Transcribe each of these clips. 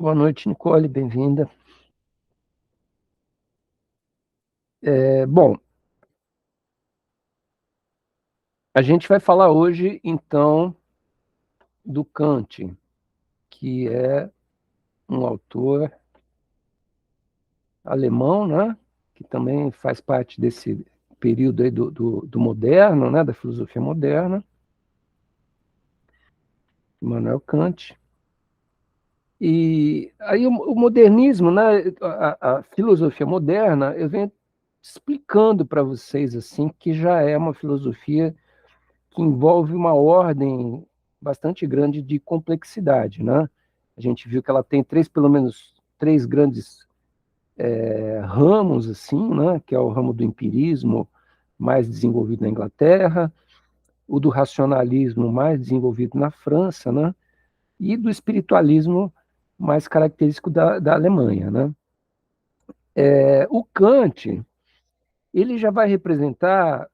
Boa noite, Nicole, bem-vinda. Bom, a gente vai falar hoje, então, do Kant, que é um autor alemão, né? Que também faz parte desse período aí do moderno, né? Da filosofia moderna, Immanuel Kant. E aí o modernismo, né? A filosofia moderna, eu venho explicando para vocês assim que já é uma filosofia que envolve uma ordem bastante grande de complexidade, né? A gente viu que ela tem pelo menos três grandes ramos, assim, né? Que é o ramo do empirismo, mais desenvolvido na Inglaterra, o do racionalismo, mais desenvolvido na França, né? E do espiritualismo, mais característico da Alemanha, né? O Kant, ele já vai representar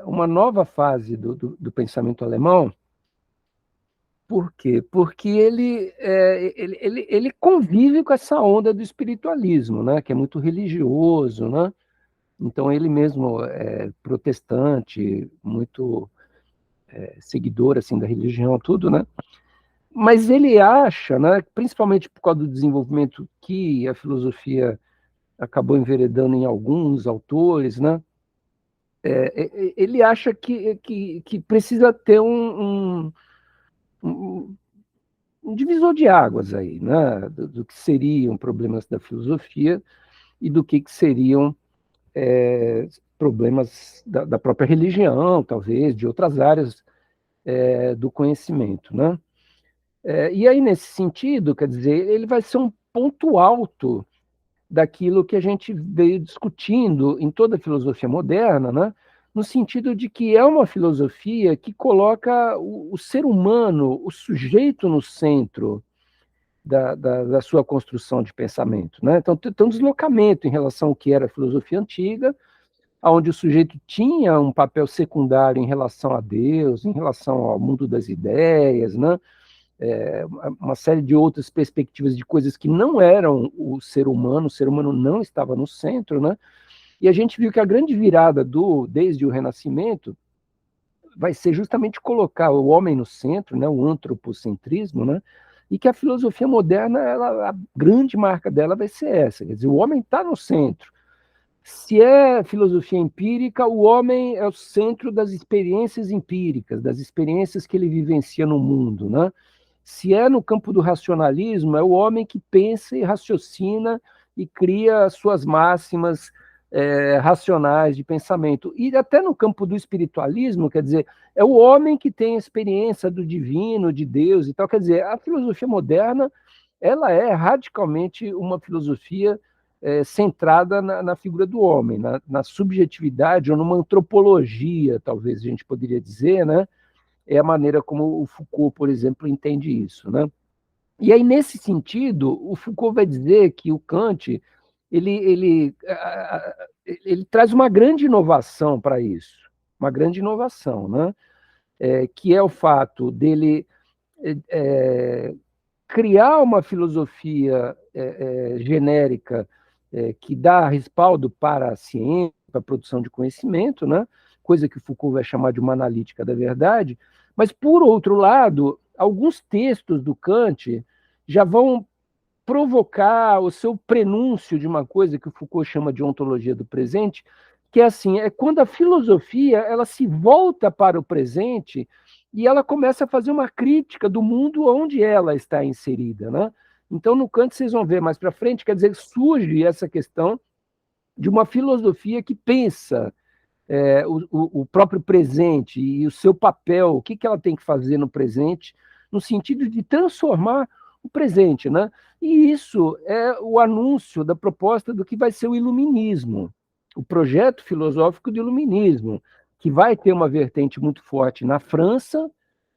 uma nova fase do pensamento alemão. Por quê? Porque ele convive com essa onda do espiritualismo, né? Que é muito religioso, né? Então ele mesmo é protestante, muito seguidor assim da religião, tudo, né? Mas ele acha, né, principalmente por causa do desenvolvimento que a filosofia acabou enveredando em alguns autores, né? Ele acha que precisa ter um, um divisor de águas aí, né? Do que seriam problemas da filosofia e do que seriam problemas da própria religião, talvez, de outras áreas do conhecimento, né? E aí, nesse sentido, quer dizer, ele vai ser um ponto alto daquilo que a gente veio discutindo em toda a filosofia moderna, né? No sentido de que é uma filosofia que coloca o ser humano, o sujeito no centro da sua construção de pensamento, né? Então, tem um deslocamento em relação ao que era a filosofia antiga, onde o sujeito tinha um papel secundário em relação a Deus, em relação ao mundo das ideias, né? Uma série de outras perspectivas de coisas que não eram o ser humano não estava no centro, né? E a gente viu que a grande virada desde o Renascimento vai ser justamente colocar o homem no centro, né, o antropocentrismo, né, e que a filosofia moderna, a grande marca dela vai ser essa, quer dizer, o homem está no centro. Se é filosofia empírica, o homem é o centro das experiências empíricas, das experiências que ele vivencia no mundo, né? Se é no campo do racionalismo, é o homem que pensa e raciocina e cria as suas máximas racionais de pensamento. E até no campo do espiritualismo, quer dizer, é o homem que tem a experiência do divino, de Deus e tal. Quer dizer, a filosofia moderna, ela é radicalmente uma filosofia centrada na figura do homem, na subjetividade ou numa antropologia, talvez a gente poderia dizer, né? É a maneira como o Foucault, por exemplo, entende isso, né? E aí, nesse sentido, o Foucault vai dizer que o Kant ele traz uma grande inovação para isso, uma grande inovação, né? Que é o fato dele criar uma filosofia genérica que dá respaldo para a ciência, para a produção de conhecimento, né? Coisa que o Foucault vai chamar de uma analítica da verdade, mas, por outro lado, alguns textos do Kant já vão provocar o seu prenúncio de uma coisa que o Foucault chama de ontologia do presente, que é assim, é quando a filosofia ela se volta para o presente e ela começa a fazer uma crítica do mundo onde ela está inserida, né? Então, no Kant, vocês vão ver mais para frente, quer dizer, surge essa questão de uma filosofia que pensa o próprio presente e o seu papel, o que ela tem que fazer no presente, no sentido de transformar o presente, né? E isso é o anúncio da proposta do que vai ser o iluminismo, o projeto filosófico do iluminismo, que vai ter uma vertente muito forte na França,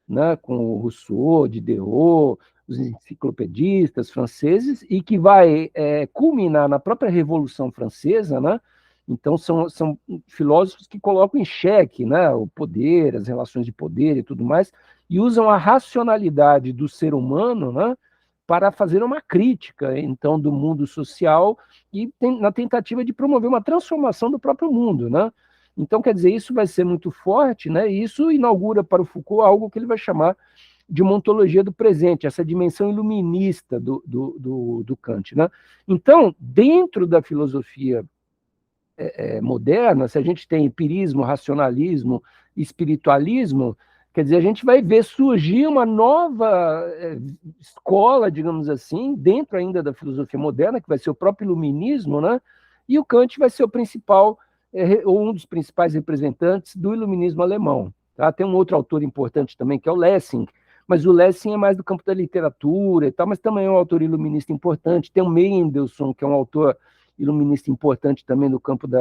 né, com o Rousseau, Diderot, os enciclopedistas franceses, e que vai culminar na própria Revolução Francesa, né? Então, são filósofos que colocam em xeque, né, o poder, as relações de poder e tudo mais, e usam a racionalidade do ser humano, né, para fazer uma crítica, então, do mundo social e na tentativa de promover uma transformação do próprio mundo, né? Então, quer dizer, isso vai ser muito forte, né? E isso inaugura para o Foucault algo que ele vai chamar de uma ontologia do presente, essa dimensão iluminista do Kant, né? Então, dentro da filosofia moderna, se a gente tem empirismo, racionalismo, espiritualismo, quer dizer, a gente vai ver surgir uma nova escola, digamos assim, dentro ainda da filosofia moderna, que vai ser o próprio iluminismo, né? E o Kant vai ser o principal, ou um dos principais representantes do iluminismo alemão. Tá? Tem um outro autor importante também, que é o Lessing, mas o Lessing é mais do campo da literatura e tal, mas também é um autor iluminista importante. Tem o Mendelssohn, que é um autor iluminista importante também no campo do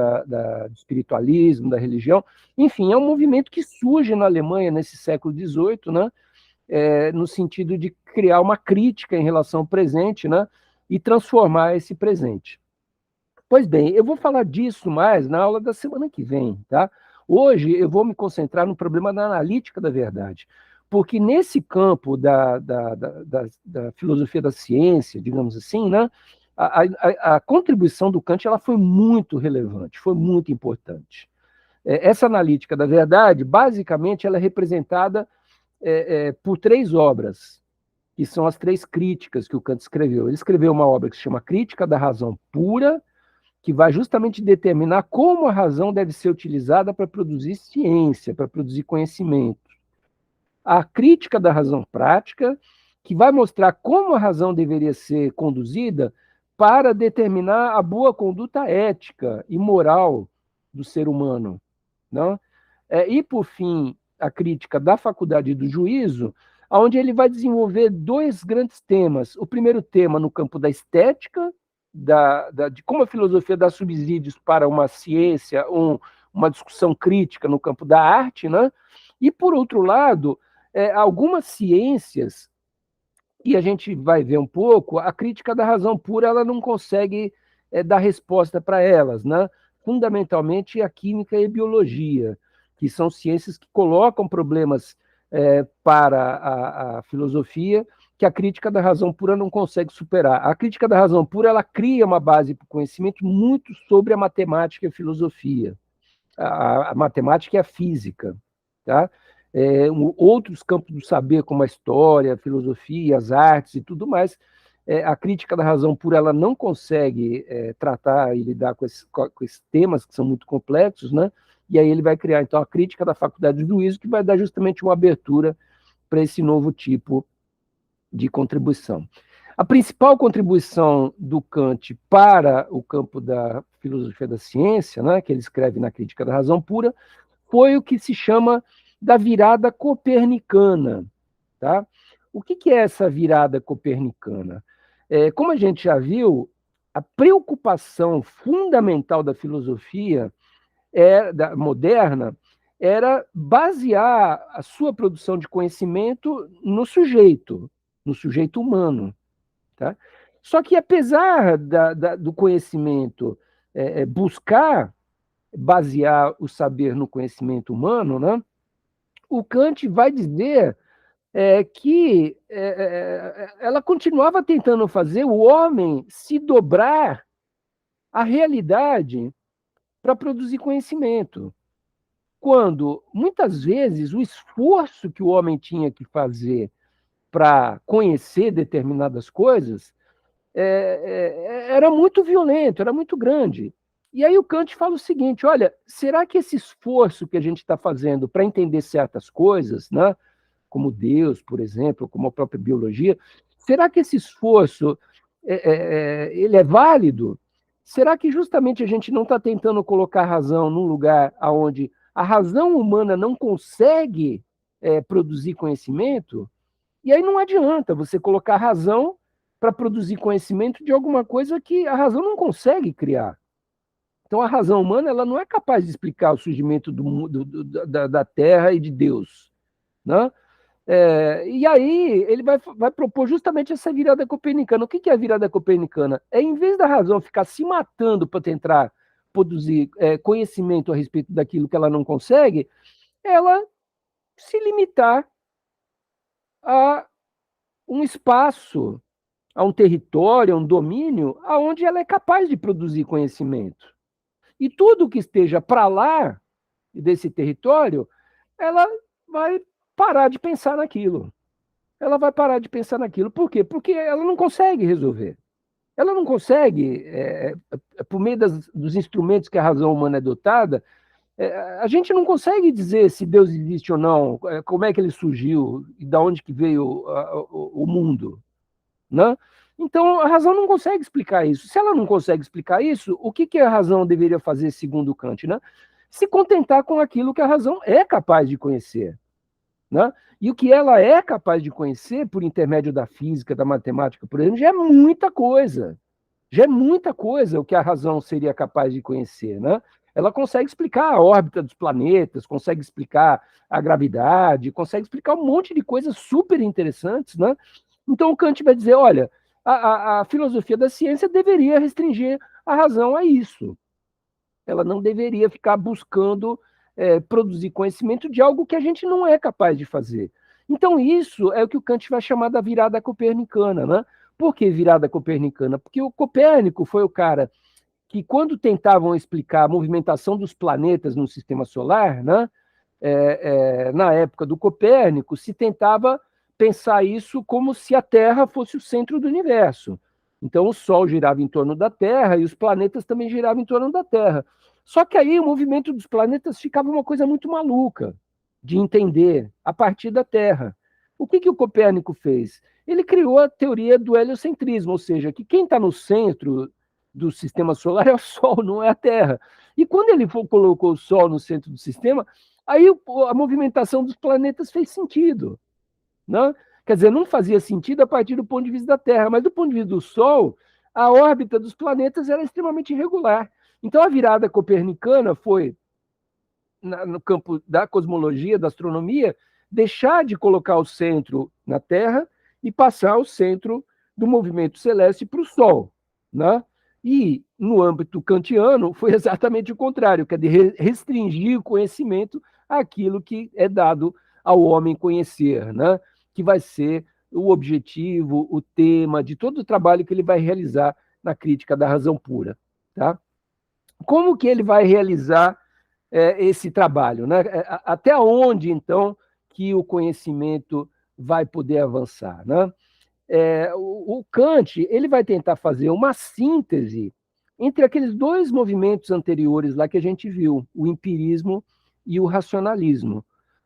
espiritualismo, da religião. Enfim, é um movimento que surge na Alemanha nesse século XVIII, né? No sentido de criar uma crítica em relação ao presente, né? E transformar esse presente. Pois bem, eu vou falar disso mais na aula da semana que vem, tá? Hoje eu vou me concentrar no problema da analítica da verdade, porque nesse campo da filosofia da ciência, digamos assim, né, a contribuição do Kant ela foi muito relevante, foi muito importante. Essa analítica da verdade, basicamente, ela é representada por três obras, que são as três críticas que o Kant escreveu. Ele escreveu uma obra que se chama Crítica da Razão Pura, que vai justamente determinar como a razão deve ser utilizada para produzir ciência, para produzir conhecimento. A crítica da razão prática, que vai mostrar como a razão deveria ser conduzida para determinar a boa conduta ética e moral do ser humano. Não? E, por fim, a crítica da faculdade do juízo, onde ele vai desenvolver dois grandes temas. O primeiro tema no campo da estética, de como a filosofia dá subsídios para uma ciência, uma discussão crítica no campo da arte, né? E, por outro lado, algumas ciências, e a gente vai ver um pouco, a crítica da razão pura ela não consegue dar resposta para elas, né? Fundamentalmente a química e a biologia, que são ciências que colocam problemas para a filosofia que a crítica da razão pura não consegue superar. A crítica da razão pura ela cria uma base para o conhecimento muito sobre a matemática e a filosofia, a matemática e a física, tá? Outros campos do saber, como a história, a filosofia, as artes e tudo mais, a crítica da razão pura ela não consegue tratar e lidar com esses temas que são muito complexos, né? E aí ele vai criar, então, a crítica da faculdade do juízo, que vai dar justamente uma abertura para esse novo tipo de contribuição. A principal contribuição do Kant para o campo da filosofia da ciência, né, que ele escreve na Crítica da Razão Pura, foi o que se chama da virada copernicana. Tá? O que é essa virada copernicana? Como a gente já viu, a preocupação fundamental da filosofia moderna era basear a sua produção de conhecimento no sujeito humano. Tá? Só que, apesar do conhecimento buscar basear o saber no conhecimento humano, né, o Kant vai dizer que ela continuava tentando fazer o homem se dobrar à realidade para produzir conhecimento. Quando, muitas vezes, o esforço que o homem tinha que fazer para conhecer determinadas coisas era muito violento, era muito grande. E aí o Kant fala o seguinte, olha, será que esse esforço que a gente está fazendo para entender certas coisas, né, como Deus, por exemplo, como a própria biologia, será que esse esforço ele é válido? Será que justamente a gente não está tentando colocar a razão num lugar onde a razão humana não consegue produzir conhecimento? E aí não adianta você colocar razão para produzir conhecimento de alguma coisa que a razão não consegue criar. Então, a razão humana ela não é capaz de explicar o surgimento da Terra e de Deus. Né? E aí ele vai propor justamente essa virada copernicana. O que é a virada copernicana? Em vez da razão ficar se matando para tentar produzir conhecimento a respeito daquilo que ela não consegue, ela se limitar a um espaço a um território, a um domínio, aonde ela é capaz de produzir conhecimento. E tudo que esteja para lá desse território, ela vai parar de pensar naquilo. Ela vai parar de pensar naquilo. Por quê? Porque ela não consegue resolver. Ela não consegue, por meio dos instrumentos que a razão humana é dotada, a gente não consegue dizer se Deus existe ou não, como é que ele surgiu e de onde que veio o mundo, né? Então, a razão não consegue explicar isso. Se ela não consegue explicar isso, o que a razão deveria fazer, segundo Kant, né? Se contentar com aquilo que a razão é capaz de conhecer, né? E o que ela é capaz de conhecer, por intermédio da física, da matemática, por exemplo, já é muita coisa. Já é muita coisa o que a razão seria capaz de conhecer, né? Ela consegue explicar a órbita dos planetas, consegue explicar a gravidade, consegue explicar um monte de coisas super interessantes, né? Então o Kant vai dizer, olha, a filosofia da ciência deveria restringir a razão a isso. Ela não deveria ficar buscando produzir conhecimento de algo que a gente não é capaz de fazer. Então isso é o que o Kant vai chamar da virada copernicana, né? Por que virada copernicana? Porque o Copérnico foi o cara que, quando tentavam explicar a movimentação dos planetas no sistema solar, né, na época do Copérnico, se tentava pensar isso como se a Terra fosse o centro do universo. Então, o Sol girava em torno da Terra e os planetas também giravam em torno da Terra. Só que aí o movimento dos planetas ficava uma coisa muito maluca de entender a partir da Terra. O que o Copérnico fez? Ele criou a teoria do heliocentrismo, ou seja, que quem está no centro do sistema solar é o Sol, não é a Terra. E quando ele colocou o Sol no centro do sistema, aí a movimentação dos planetas fez sentido, né? Quer dizer, não fazia sentido a partir do ponto de vista da Terra, mas do ponto de vista do Sol, a órbita dos planetas era extremamente irregular. Então a virada copernicana foi, no campo da cosmologia, da astronomia, deixar de colocar o centro na Terra e passar o centro do movimento celeste para o Sol, né? E, no âmbito kantiano, foi exatamente o contrário, que é de restringir o conhecimento àquilo que é dado ao homem conhecer, né? Que vai ser o objetivo, o tema de todo o trabalho que ele vai realizar na crítica da razão pura. Tá? Como que ele vai realizar esse trabalho? Né? Até onde, então, que o conhecimento vai poder avançar? Né? O Kant ele vai tentar fazer uma síntese entre aqueles dois movimentos anteriores lá que a gente viu, o empirismo e o racionalismo.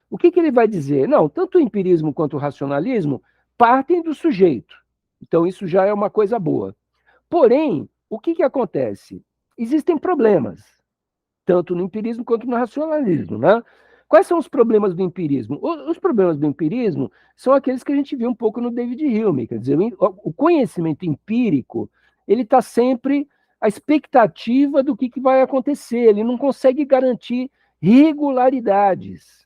O que ele vai dizer? Não, tanto o empirismo quanto o racionalismo partem do sujeito. Então, isso já é uma coisa boa. Porém, o que acontece? Existem problemas, tanto no empirismo quanto no racionalismo, né? Quais são os problemas do empirismo? Os problemas do empirismo são aqueles que a gente viu um pouco no David Hume, quer dizer, o conhecimento empírico, ele está sempre à expectativa do que vai acontecer, ele não consegue garantir regularidades.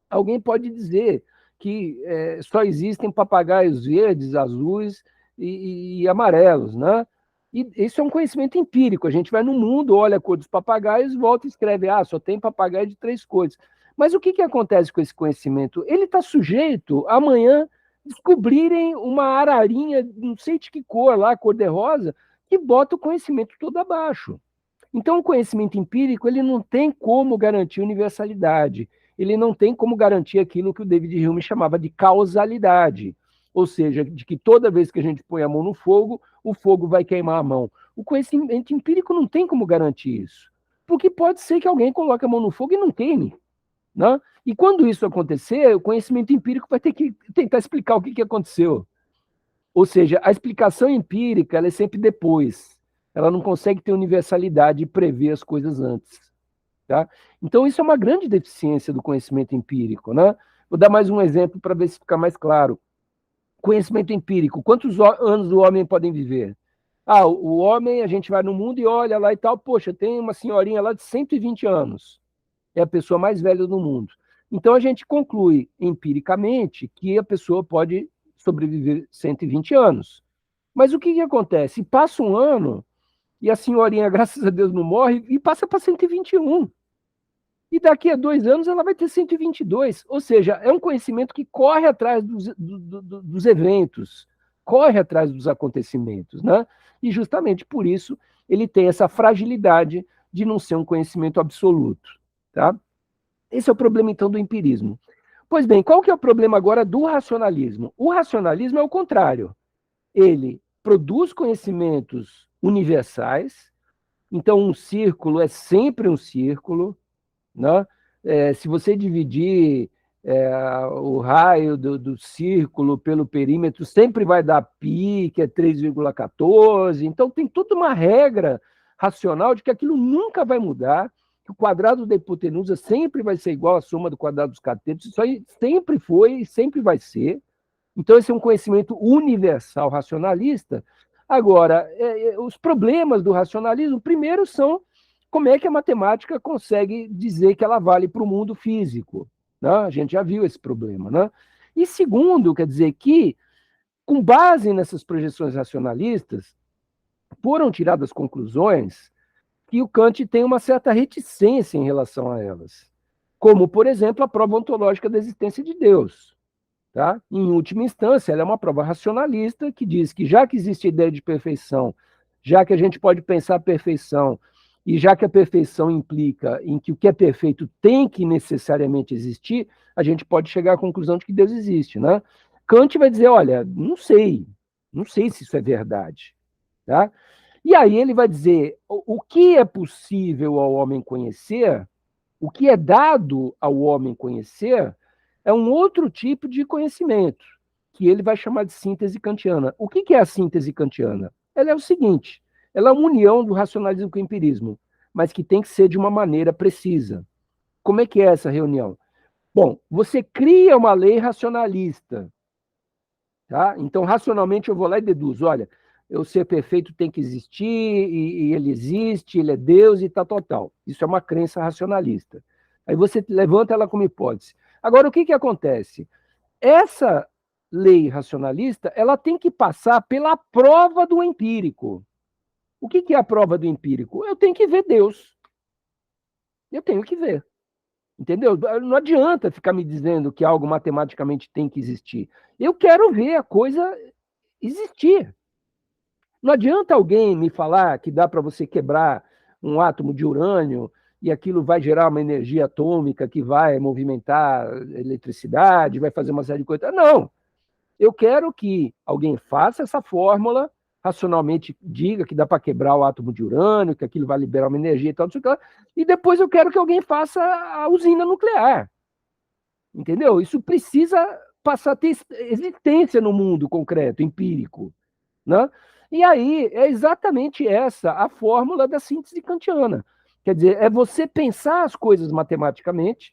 Alguém pode dizer que só existem papagaios verdes, azuis e amarelos, né? E isso é um conhecimento empírico. A gente vai no mundo, olha a cor dos papagaios, volta e escreve, só tem papagaio de 3 cores. Mas o que acontece com esse conhecimento? Ele está sujeito, amanhã, descobrirem uma ararinha, não sei de que cor lá, cor-de-rosa, que bota o conhecimento todo abaixo. Então, o conhecimento empírico, ele não tem como garantir universalidade. Ele não tem como garantir aquilo que o David Hume chamava de causalidade. Ou seja, de que toda vez que a gente põe a mão no fogo, o fogo vai queimar a mão. O conhecimento empírico não tem como garantir isso. Porque pode ser que alguém coloque a mão no fogo e não queime. Né? E quando isso acontecer, o conhecimento empírico vai ter que tentar explicar o que aconteceu. Ou seja, a explicação empírica ela é sempre depois. Ela não consegue ter universalidade e prever as coisas antes. Tá? Então, isso é uma grande deficiência do conhecimento empírico. Né? Vou dar mais um exemplo para ver se fica mais claro. Conhecimento empírico. Quantos anos o homem pode viver? O homem, a gente vai no mundo e olha lá e tal, poxa, tem uma senhorinha lá de 120 anos. É a pessoa mais velha do mundo. Então, a gente conclui empiricamente que a pessoa pode sobreviver 120 anos. Mas o que acontece? Passa um ano e a senhorinha, graças a Deus, não morre e passa para 121. E daqui a 2 anos ela vai ter 122. Ou seja, é um conhecimento que corre atrás dos eventos. corre atrás dos acontecimentos, né? E justamente por isso ele tem essa fragilidade de não ser um conhecimento absoluto, tá? Esse é o problema, então, do empirismo. Pois bem, qual que é o problema agora do racionalismo? O racionalismo é o contrário. Ele produz conhecimentos universais, então um círculo é sempre um círculo, né? Se você dividir o raio do círculo pelo perímetro, sempre vai dar π, que é 3,14. Então tem toda uma regra racional de que aquilo nunca vai mudar, que o quadrado da hipotenusa sempre vai ser igual à soma do quadrado dos catetos. Isso aí sempre foi e sempre vai ser. Então esse é um conhecimento universal racionalista. Agora, os problemas do racionalismo, primeiro, são como é que a matemática consegue dizer que ela vale para o mundo físico, né? A gente já viu esse problema, né? E segundo, quer dizer que, com base nessas projeções racionalistas, foram tiradas conclusões que o Kant tem uma certa reticência em relação a elas, como, por exemplo, a prova ontológica da existência de Deus. Tá? Em última instância, ela é uma prova racionalista que diz que, já que existe a ideia de perfeição, já que a gente pode pensar a perfeição, e já que a perfeição implica em que o que é perfeito tem que necessariamente existir, a gente pode chegar à conclusão de que Deus existe. Né? Kant vai dizer, olha, não sei se isso é verdade. Tá? E aí ele vai dizer, o que é possível ao homem conhecer, o que é dado ao homem conhecer, é um outro tipo de conhecimento, que ele vai chamar de síntese kantiana. O que é a síntese kantiana? Ela é o seguinte, ela é uma união do racionalismo com o empirismo, mas que tem que ser de uma maneira precisa. Como é que é essa reunião? Bom, você cria uma lei racionalista, tá? Então, racionalmente, eu vou lá e deduzo, olha, o ser perfeito tem que existir, e ele existe, ele é Deus e tal. Isso é uma crença racionalista. Aí você levanta ela como hipótese. Agora, o que acontece? Essa lei racionalista, ela tem que passar pela prova do empírico. O que é a prova do empírico? Eu tenho que ver Deus. Eu tenho que ver. Entendeu? Não adianta ficar me dizendo que algo matematicamente tem que existir. Eu quero ver a coisa existir. Não adianta alguém me falar que dá para você quebrar um átomo de urânio e aquilo vai gerar uma energia atômica que vai movimentar eletricidade, vai fazer uma série de coisas. Não. Eu quero que alguém faça essa fórmula, racionalmente diga que dá para quebrar o átomo de urânio, que aquilo vai liberar uma energia e tal, e depois eu quero que alguém faça a usina nuclear. Entendeu? Isso precisa passar a ter existência no mundo concreto, empírico. Né? E aí é exatamente essa a fórmula da síntese kantiana. Quer dizer, é você pensar as coisas matematicamente,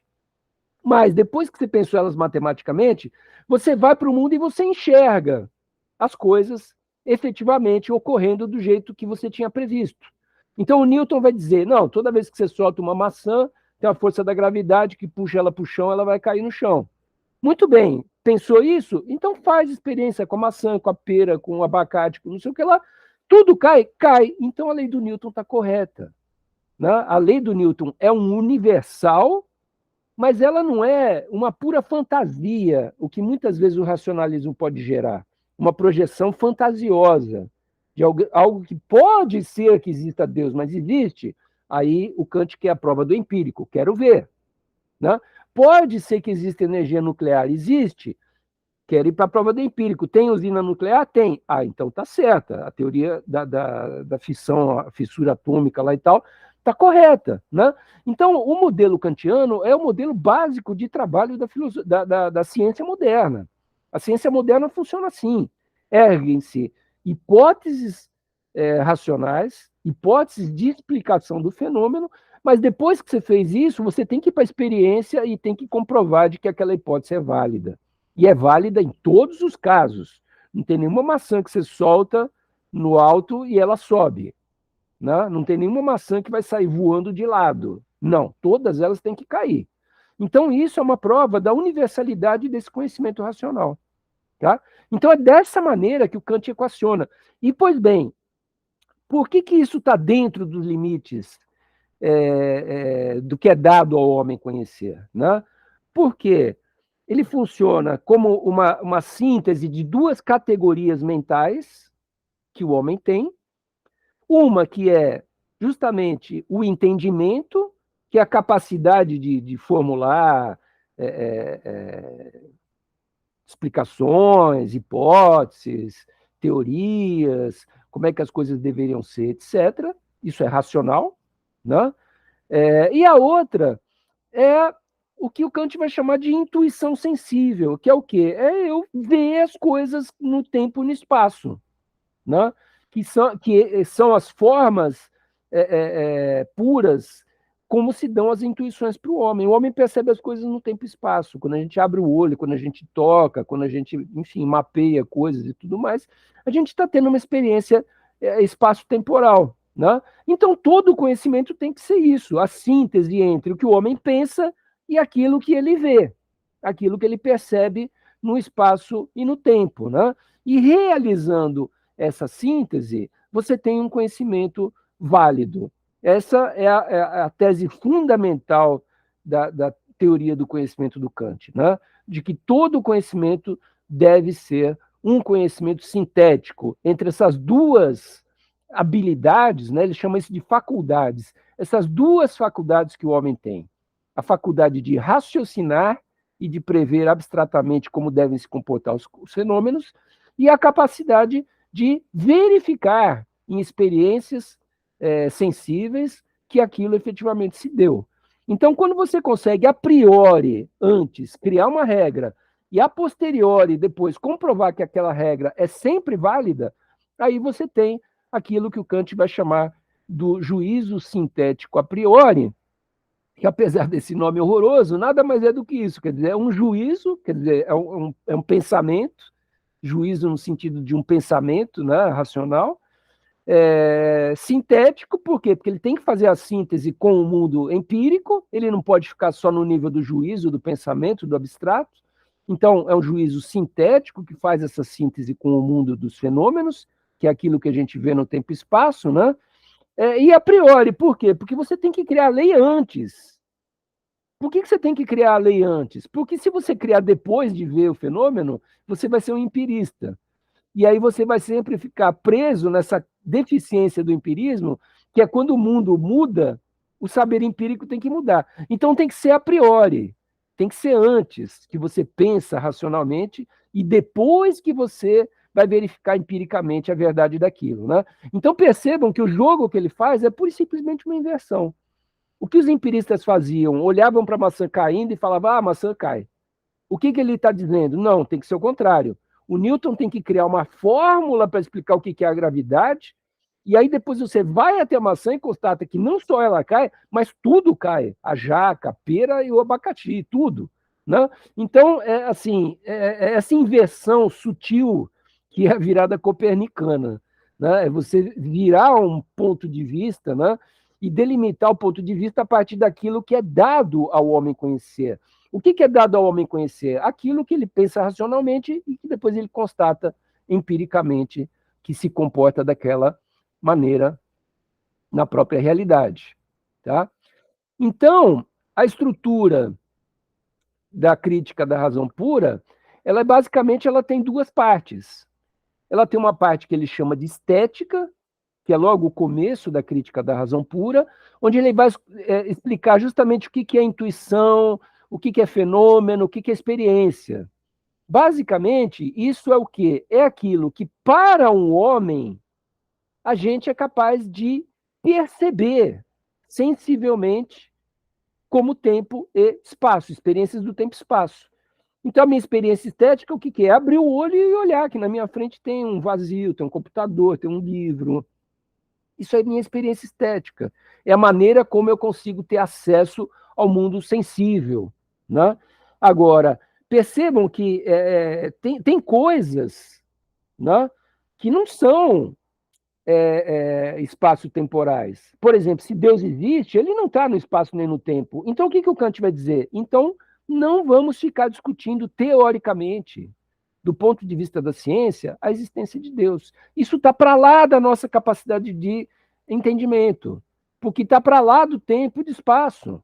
mas depois que você pensou elas matematicamente, você vai para o mundo e você enxerga as coisas efetivamente ocorrendo do jeito que você tinha previsto. Então o Newton vai dizer, não, toda vez que você solta uma maçã, tem a força da gravidade que puxa ela para o chão, ela vai cair no chão. Muito bem, pensou isso? Então faz experiência com a maçã, com a pera, com o abacate, com não sei o que lá. Tudo cai? Cai. Então a lei do Newton está correta. Né? A lei do Newton é um universal, mas ela não é uma pura fantasia, o que muitas vezes o racionalismo pode gerar. Uma projeção fantasiosa de algo que pode ser que exista Deus, mas existe. Aí o Kant quer a prova do empírico, quero ver. Né? Pode ser que exista energia nuclear, existe. Quero ir para a prova do empírico. Tem usina nuclear? Tem. Ah, então tá certa. A teoria da fissão, a fissura atômica lá e tal, está correta. Né? Então, o modelo kantiano é o modelo básico de trabalho da ciência moderna. A ciência moderna funciona assim. Erguem-se hipóteses racionais, hipóteses de explicação do fenômeno, mas depois que você fez isso, você tem que ir para a experiência e tem que comprovar de que aquela hipótese é válida. E é válida em todos os casos. Não tem nenhuma maçã que você solta no alto e ela sobe. Né? Não tem nenhuma maçã que vai sair voando de lado. Não, todas elas têm que cair. Então, isso é uma prova da universalidade desse conhecimento racional. Tá? Então, é dessa maneira que o Kant equaciona. E, pois bem, por que isso está dentro dos limites do que é dado ao homem conhecer? Né? Por quê? ele funciona como uma síntese de duas categorias mentais que o homem tem. Uma que é justamente o entendimento, que é a capacidade de formular explicações, hipóteses, teorias, como é que as coisas deveriam ser, etc. Isso é racional, né? E a outra é o que o Kant vai chamar de intuição sensível, que é o quê? É eu ver as coisas no tempo e no espaço, né? Que são as formas puras como se dão as intuições para o homem. O homem percebe as coisas no tempo e espaço. Quando a gente abre o olho, quando a gente toca, quando a gente, enfim, mapeia coisas e tudo mais, a gente está tendo uma experiência espaço-temporal, né? Então, todo conhecimento tem que ser isso, a síntese entre o que o homem pensa e aquilo que ele vê, aquilo que ele percebe no espaço e no tempo, né? E realizando essa síntese, você tem um conhecimento válido. Essa é a tese fundamental da teoria do conhecimento do Kant, né? De que todo conhecimento deve ser um conhecimento sintético entre essas duas habilidades, né? Ele chama isso de faculdades, essas duas faculdades que o homem tem. A faculdade de raciocinar e de prever abstratamente como devem se comportar os fenômenos, e a capacidade de verificar em experiências sensíveis que aquilo efetivamente se deu. Então, quando você consegue, a priori, antes, criar uma regra, e a posteriori, depois, comprovar que aquela regra é sempre válida, aí você tem aquilo que o Kant vai chamar do juízo sintético a priori, que apesar desse nome horroroso, nada mais é do que isso, quer dizer, é um juízo, quer dizer, é um pensamento, juízo no sentido de um pensamento, né, racional, sintético, por quê? Porque ele tem que fazer a síntese com o mundo empírico, ele não pode ficar só no nível do juízo, do pensamento, do abstrato. Então, é um juízo sintético que faz essa síntese com o mundo dos fenômenos, que é aquilo que a gente vê no tempo e espaço, né? E a priori, por quê? Porque você tem que criar a lei antes. Por que você tem que criar a lei antes? Porque se você criar depois de ver o fenômeno, você vai ser um empirista. E aí você vai sempre ficar preso nessa deficiência do empirismo, que é quando o mundo muda, o saber empírico tem que mudar. Então tem que ser a priori, tem que ser antes que você pensa racionalmente e depois que você vai verificar empiricamente a verdade daquilo, né? Então percebam que o jogo que ele faz é pura e simplesmente uma inversão. O que os empiristas faziam? Olhavam para a maçã caindo e falavam, a maçã cai. O que ele está dizendo? Não, tem que ser o contrário. O Newton tem que criar uma fórmula para explicar o que é a gravidade, e aí depois você vai até a maçã e constata que não só ela cai, mas tudo cai. A jaca, a pera e o abacaxi, tudo. Né? Então, essa inversão sutil que é a virada copernicana. Né? É você virar um ponto de vista, né? E delimitar o ponto de vista a partir daquilo que é dado ao homem conhecer. O que é dado ao homem conhecer? Aquilo que ele pensa racionalmente e que depois ele constata empiricamente que se comporta daquela maneira na própria realidade. Tá? Então, a estrutura da crítica da razão pura, ela basicamente ela tem duas partes. Ela tem uma parte que ele chama de estética, que é logo o começo da crítica da razão pura, onde ele vai explicar justamente o que é intuição, o que é fenômeno, o que é experiência. Basicamente, isso é o quê? É aquilo que, para um homem, a gente é capaz de perceber sensivelmente como tempo e espaço, experiências do tempo e espaço. Então, a minha experiência estética, o que é? Abrir o olho e olhar, que na minha frente tem um vazio, tem um computador, tem um livro. Isso é minha experiência estética. É a maneira como eu consigo ter acesso ao mundo sensível. Né? Agora, percebam que tem coisas, né, que não são espaço-temporais. Por exemplo, se Deus existe, ele não está no espaço nem no tempo. Então, o que o Kant vai dizer? Então, não vamos ficar discutindo teoricamente, do ponto de vista da ciência, a existência de Deus. Isso está para lá da nossa capacidade de entendimento, porque está para lá do tempo e do espaço.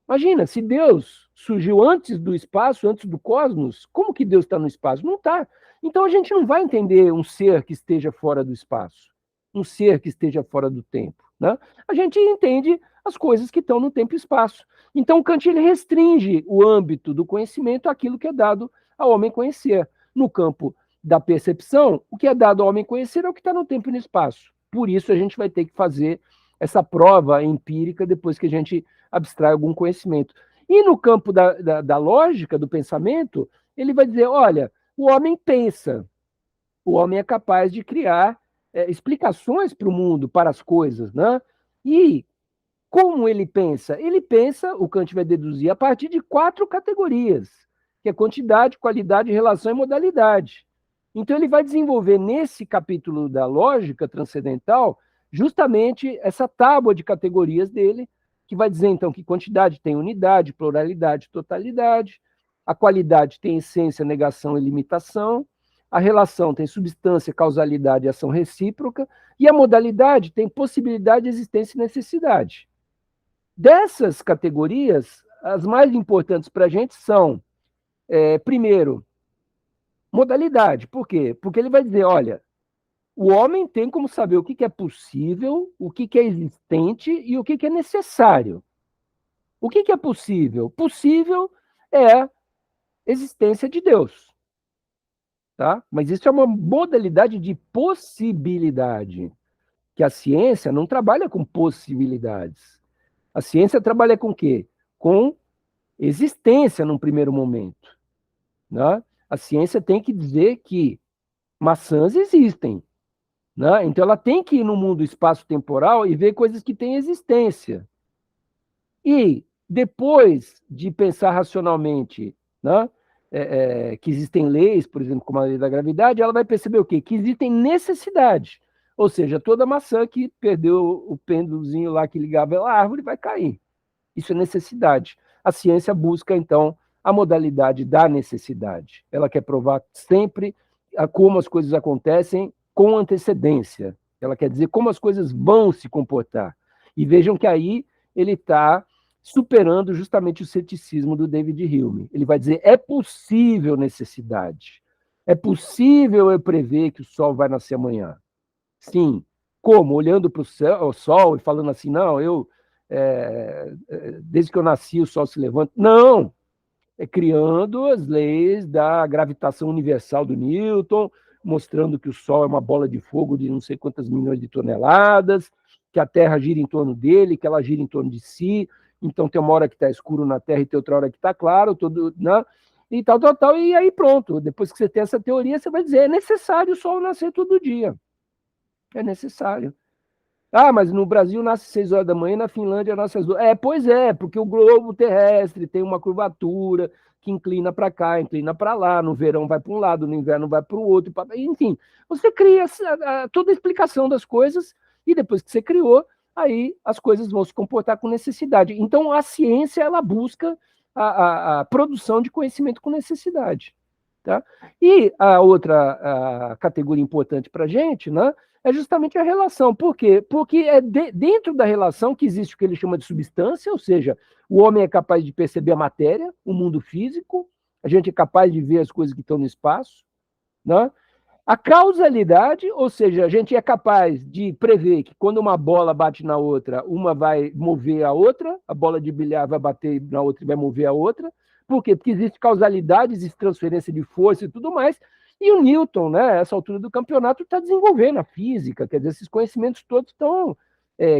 Imagina, se Deus surgiu antes do espaço, antes do cosmos, como que Deus está no espaço? Não está. Então a gente não vai entender um ser que esteja fora do espaço, um ser que esteja fora do tempo, né? A gente entende as coisas que estão no tempo e espaço. Então Kant ele restringe o âmbito do conhecimento àquilo que é dado ao homem conhecer. No campo da percepção, o que é dado ao homem conhecer é o que está no tempo e no espaço. Por isso a gente vai ter que fazer essa prova empírica depois que a gente abstrai algum conhecimento. E no campo da lógica, do pensamento, ele vai dizer, olha, o homem pensa, o homem é capaz de criar explicações para o mundo, para as coisas, né? E como ele pensa? Ele pensa, o Kant vai deduzir, a partir de 4 categorias, que é quantidade, qualidade, relação e modalidade. Então ele vai desenvolver nesse capítulo da lógica transcendental justamente essa tábua de categorias dele, que vai dizer então que quantidade tem unidade, pluralidade, totalidade, a qualidade tem essência, negação e limitação, a relação tem substância, causalidade e ação recíproca, e a modalidade tem possibilidade, existência e necessidade. Dessas categorias, as mais importantes para a gente são, primeiro, modalidade. Por quê? Porque ele vai dizer, olha, o homem tem como saber o que é possível, o que é existente e o que é necessário. O que é possível? Possível é a existência de Deus. Tá? Mas isso é uma modalidade de possibilidade, que a ciência não trabalha com possibilidades. A ciência trabalha com o quê? Com existência num primeiro momento. Né? A ciência tem que dizer que maçãs existem. Né? Então ela tem que ir no mundo espaço-temporal e ver coisas que têm existência. E depois de pensar racionalmente, né, que existem leis, por exemplo, como a lei da gravidade, ela vai perceber o quê? Que existem necessidades. Ou seja, toda maçã que perdeu o pêndulozinho lá que ligava a árvore vai cair. Isso é necessidade. A ciência busca, então, a modalidade da necessidade. Ela quer provar sempre como as coisas acontecem com antecedência. Ela quer dizer como as coisas vão se comportar. E vejam que aí ele está superando justamente o ceticismo do David Hume. Ele vai dizer, é possível necessidade. É possível eu prever que o sol vai nascer amanhã. Sim. Como? Olhando para o sol e falando assim, não, desde que eu nasci o sol se levanta. Não! É criando as leis da gravitação universal do Newton, mostrando que o Sol é uma bola de fogo de não sei quantas milhões de toneladas, que a Terra gira em torno dele, que ela gira em torno de si, então tem uma hora que está escuro na Terra e tem outra hora que está claro, né? E tal, e aí pronto. Depois que você tem essa teoria, você vai dizer, é necessário o Sol nascer todo dia. É necessário. Ah, mas no Brasil nasce 6 horas da manhã, na Finlândia nasce às 2. Pois é, porque o globo terrestre tem uma curvatura que inclina para cá, inclina para lá, no verão vai para um lado, no inverno vai para o outro, enfim, você cria toda a explicação das coisas e depois que você criou, aí as coisas vão se comportar com necessidade. Então a ciência ela busca a produção de conhecimento com necessidade. Tá? E a outra categoria importante para a gente, né, é justamente a relação. Por quê? Porque é dentro da relação que existe o que ele chama de substância, ou seja, o homem é capaz de perceber a matéria, o mundo físico, a gente é capaz de ver as coisas que estão no espaço. Né? A causalidade, ou seja, a gente é capaz de prever que quando uma bola bate na outra, uma vai mover a outra, a bola de bilhar vai bater na outra e vai mover a outra. Por quê? Porque existe causalidade, existe transferência de força e tudo mais. E o Newton, né, essa altura do campeonato, está desenvolvendo a física, quer dizer, esses conhecimentos todos estão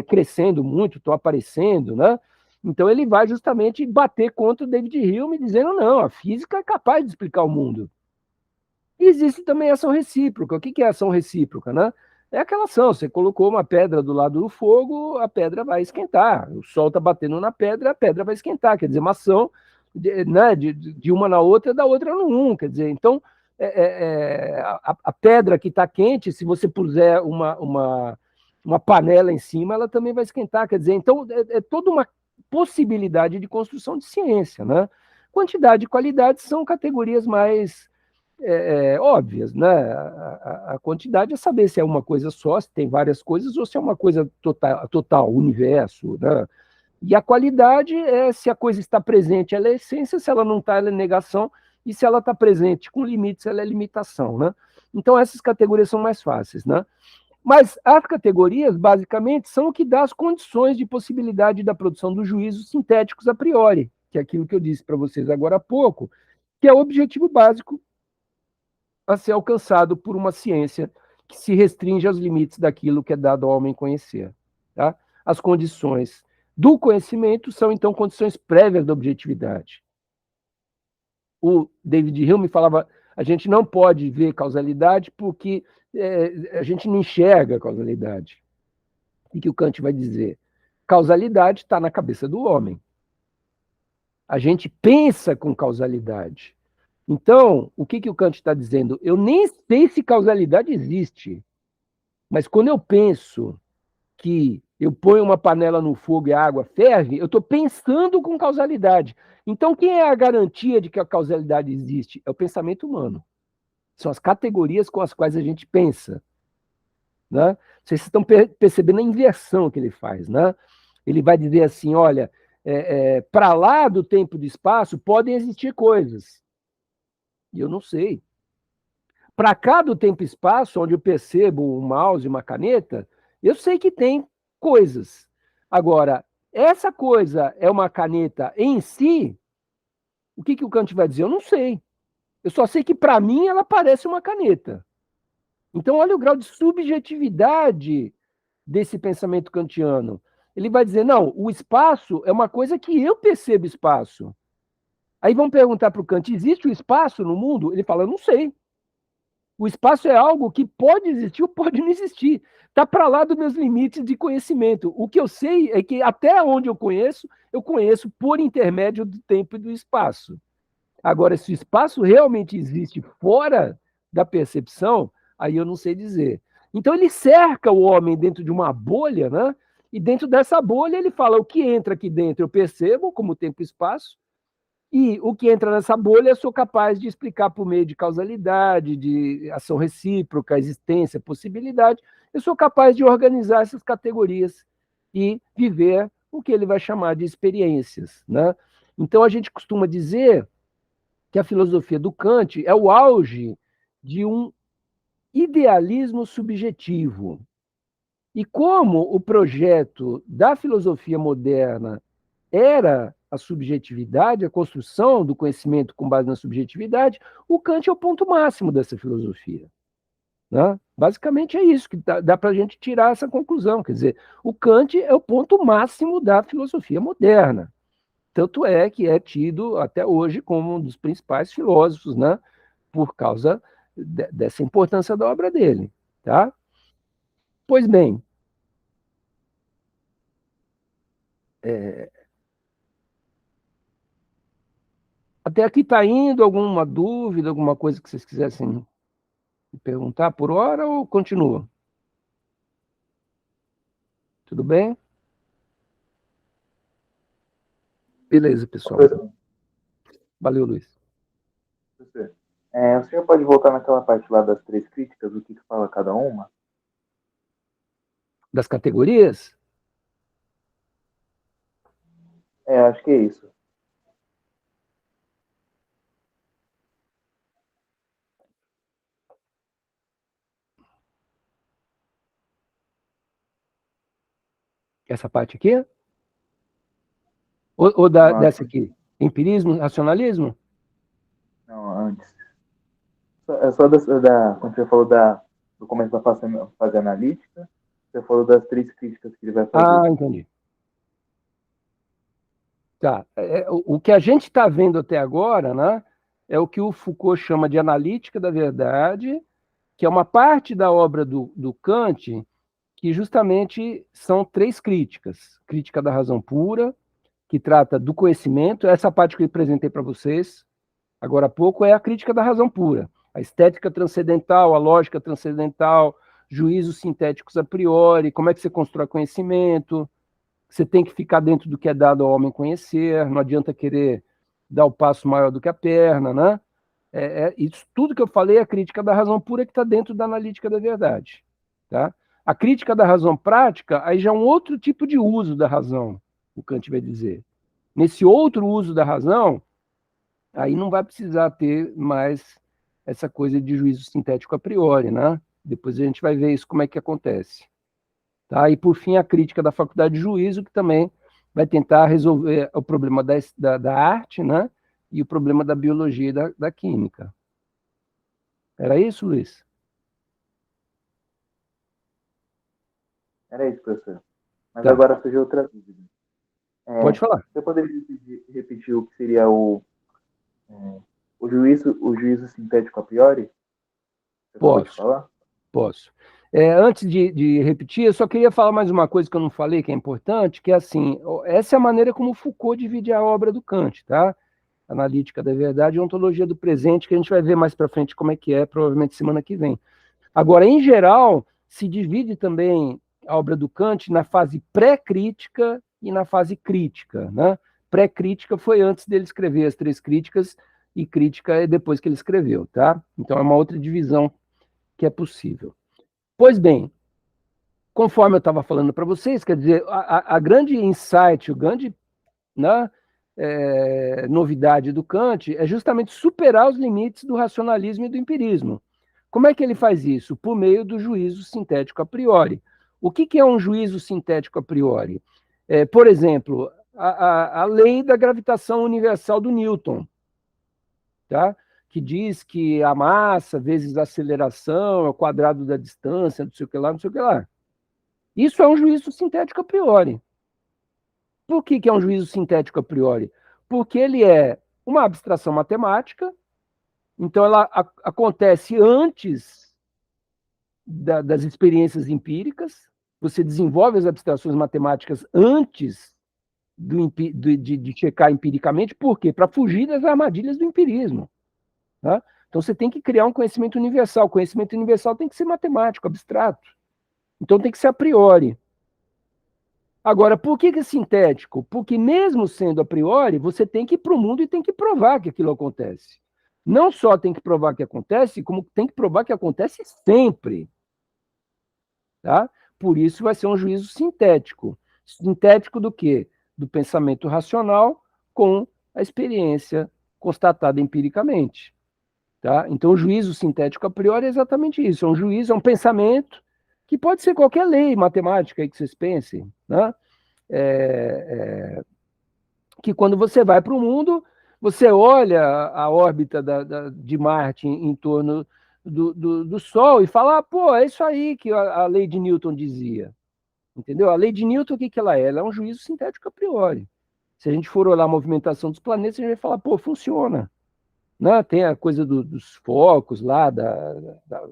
crescendo muito, estão aparecendo, né? Então ele vai justamente bater contra o David Hume, dizendo, não, a física é capaz de explicar o mundo. E existe também a ação recíproca. O que é ação recíproca, né? É aquela ação, você colocou uma pedra do lado do fogo, a pedra vai esquentar. O sol está batendo na pedra, a pedra vai esquentar. Quer dizer, uma ação de uma na outra, da outra no um. Quer dizer, então, a pedra que está quente, se você puser uma panela em cima, ela também vai esquentar. Quer dizer, então, é toda uma possibilidade de construção de ciência, né? Quantidade e qualidade são categorias mais óbvias, né? A quantidade é saber se é uma coisa só, se tem várias coisas, ou se é uma coisa total universo, né? E a qualidade é se a coisa está presente, ela é essência, se ela não está, ela é negação, e se ela está presente com limites, ela é limitação, né? Então, essas categorias são mais fáceis, né? Mas as categorias, basicamente, são o que dá as condições de possibilidade da produção dos juízos sintéticos a priori, que é aquilo que eu disse para vocês agora há pouco, que é o objetivo básico a ser alcançado por uma ciência que se restringe aos limites daquilo que é dado ao homem conhecer. Tá? As condições do conhecimento são, então, condições prévias da objetividade. O David Hume falava, a gente não pode ver causalidade porque a gente não enxerga a causalidade. O que o Kant vai dizer? Causalidade está na cabeça do homem. A gente pensa com causalidade. Então, o que o Kant está dizendo? Eu nem sei se causalidade existe, mas quando eu penso que eu ponho uma panela no fogo e a água ferve, eu estou pensando com causalidade. Então, quem é a garantia de que a causalidade existe? É o pensamento humano. São as categorias com as quais a gente pensa. Né? Vocês estão percebendo a inversão que ele faz. Né? Ele vai dizer assim, olha, para lá do tempo e do espaço podem existir coisas. E eu não sei. Para cá do tempo e espaço, onde eu percebo um mouse e uma caneta, eu sei que tem coisas. Agora, essa coisa é uma caneta em si? O que o Kant vai dizer? Eu não sei. Eu só sei que, para mim, ela parece uma caneta. Então, olha o grau de subjetividade desse pensamento kantiano. Ele vai dizer, não, o espaço é uma coisa que eu percebo espaço. Aí vão perguntar para o Kant, existe o espaço no mundo? Ele fala, eu não sei. O espaço é algo que pode existir ou pode não existir. Está para lá dos meus limites de conhecimento. O que eu sei é que até onde eu conheço por intermédio do tempo e do espaço. Agora, se o espaço realmente existe fora da percepção, aí eu não sei dizer. Então ele cerca o homem dentro de uma bolha, né? E dentro dessa bolha ele fala, o que entra aqui dentro eu percebo como tempo e espaço, e o que entra nessa bolha eu sou capaz de explicar por meio de causalidade, de ação recíproca, existência, possibilidade. Eu sou capaz de organizar essas categorias e viver o que ele vai chamar de experiências. Né? Então a gente costuma dizer que a filosofia do Kant é o auge de um idealismo subjetivo. E como o projeto da filosofia moderna era a subjetividade, a construção do conhecimento com base na subjetividade, o Kant é o ponto máximo dessa filosofia. Né? Basicamente é isso, que dá para a gente tirar essa conclusão. Quer dizer, o Kant é o ponto máximo da filosofia moderna. Tanto é que é tido até hoje como um dos principais filósofos, né? Por causa dessa importância da obra dele. Tá? Pois bem, até aqui está indo alguma dúvida, alguma coisa que vocês quisessem me perguntar por hora ou continua? Tudo bem? Beleza, pessoal. Valeu, Luiz. O senhor pode voltar naquela parte lá das 3 críticas, o que fala cada uma? Das categorias? Acho que é isso. Essa parte aqui? Ou dessa aqui? Empirismo, racionalismo? Não, antes. Quando você falou do começo da fase analítica, você falou das 3 críticas que ele vai fazer. Ah, entendi. Tá. O que a gente está vendo até agora, né, é o que o Foucault chama de analítica da verdade, que é uma parte da obra do Kant, que justamente são 3 críticas. Crítica da razão pura, que trata do conhecimento, essa parte que eu apresentei para vocês agora há pouco é a crítica da razão pura. A estética transcendental, a lógica transcendental, juízos sintéticos a priori, como é que você constrói conhecimento, você tem que ficar dentro do que é dado ao homem conhecer, não adianta querer dar o passo maior do que a perna, né? Isso tudo que eu falei é a crítica da razão pura que está dentro da analítica da verdade. Tá? A crítica da razão prática, aí já é um outro tipo de uso da razão. o Kant vai dizer. Nesse outro uso da razão, aí não vai precisar ter mais essa coisa de juízo sintético a priori, né? Depois a gente vai ver isso, como é que acontece. Tá? E, por fim, a crítica da faculdade de juízo, que também vai tentar resolver o problema da arte, né? E o problema da biologia e da química. Era isso, Luiz? Era isso, professor. Mas Tá. agora surgiu outra dúvida. Pode falar. Você poderia repetir o que seria o juízo sintético a priori? Você pode Posso, falar? posso. Antes de repetir, eu só queria falar mais uma coisa que eu não falei, que é importante, que é assim, essa é a maneira como Foucault divide a obra do Kant, tá? Analítica da verdade e ontologia do presente, que a gente vai ver mais para frente como é que é, provavelmente semana que vem. Agora, em geral, se divide também a obra do Kant na fase pré-crítica e na fase crítica, né? Pré-crítica foi antes dele escrever as três críticas, e crítica é depois que ele escreveu, tá? Então é uma outra divisão que é possível. Pois bem, conforme eu estava falando para vocês, quer dizer, a grande insight, o grande, né, novidade do Kant é justamente superar os limites do racionalismo e do empirismo. Como é que ele faz isso? Por meio do juízo sintético a priori. O que é um juízo sintético a priori? Por exemplo, a lei da gravitação universal do Newton, tá? Que diz que a massa vezes a aceleração é o quadrado da distância, não sei o que lá, não sei o que lá. Isso é um juízo sintético a priori. Por que é um juízo sintético a priori? Porque ele é uma abstração matemática, então ela acontece antes das experiências empíricas, você desenvolve as abstrações matemáticas antes de checar empiricamente, por quê? Para fugir das armadilhas do empirismo. Tá? Então você tem que criar um conhecimento universal. O conhecimento universal tem que ser matemático, abstrato. Então tem que ser a priori. Agora, por que é sintético? Porque mesmo sendo a priori, você tem que ir para o mundo e tem que provar que aquilo acontece. Não só tem que provar que acontece, como tem que provar que acontece sempre. Tá? Por isso vai ser um juízo sintético. Sintético do quê? Do pensamento racional com a experiência constatada empiricamente. Tá? Então, o juízo sintético a priori é exatamente isso. É um juízo, é um pensamento que pode ser qualquer lei matemática aí que vocês pensem, né? Que quando você vai para o mundo, você olha a órbita de Marte em torno do Sol e fala, pô, é isso aí que a lei de Newton dizia. Entendeu? A lei de Newton, o que ela é? Ela é um juízo sintético a priori. Se a gente for olhar a movimentação dos planetas, a gente vai falar, pô, funciona. Né? Tem a coisa dos focos lá, da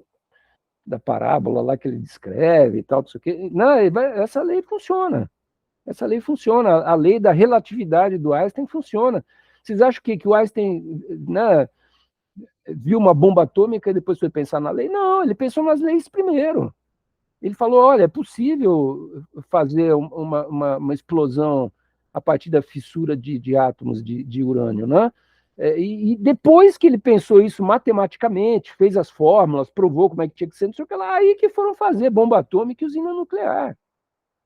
parábola lá que ele descreve e tal, não sei o quê. Não, essa lei funciona. Essa lei funciona. A lei da relatividade do Einstein funciona. Vocês acham que o Einstein, né, viu uma bomba atômica e depois foi pensar na lei? Não, ele pensou nas leis primeiro. Ele falou, olha, é possível fazer uma explosão a partir da fissura de átomos de urânio, né? E depois que ele pensou isso matematicamente, fez as fórmulas, provou como é que tinha que ser, não sei o que lá, aí que foram fazer bomba atômica e usina nuclear,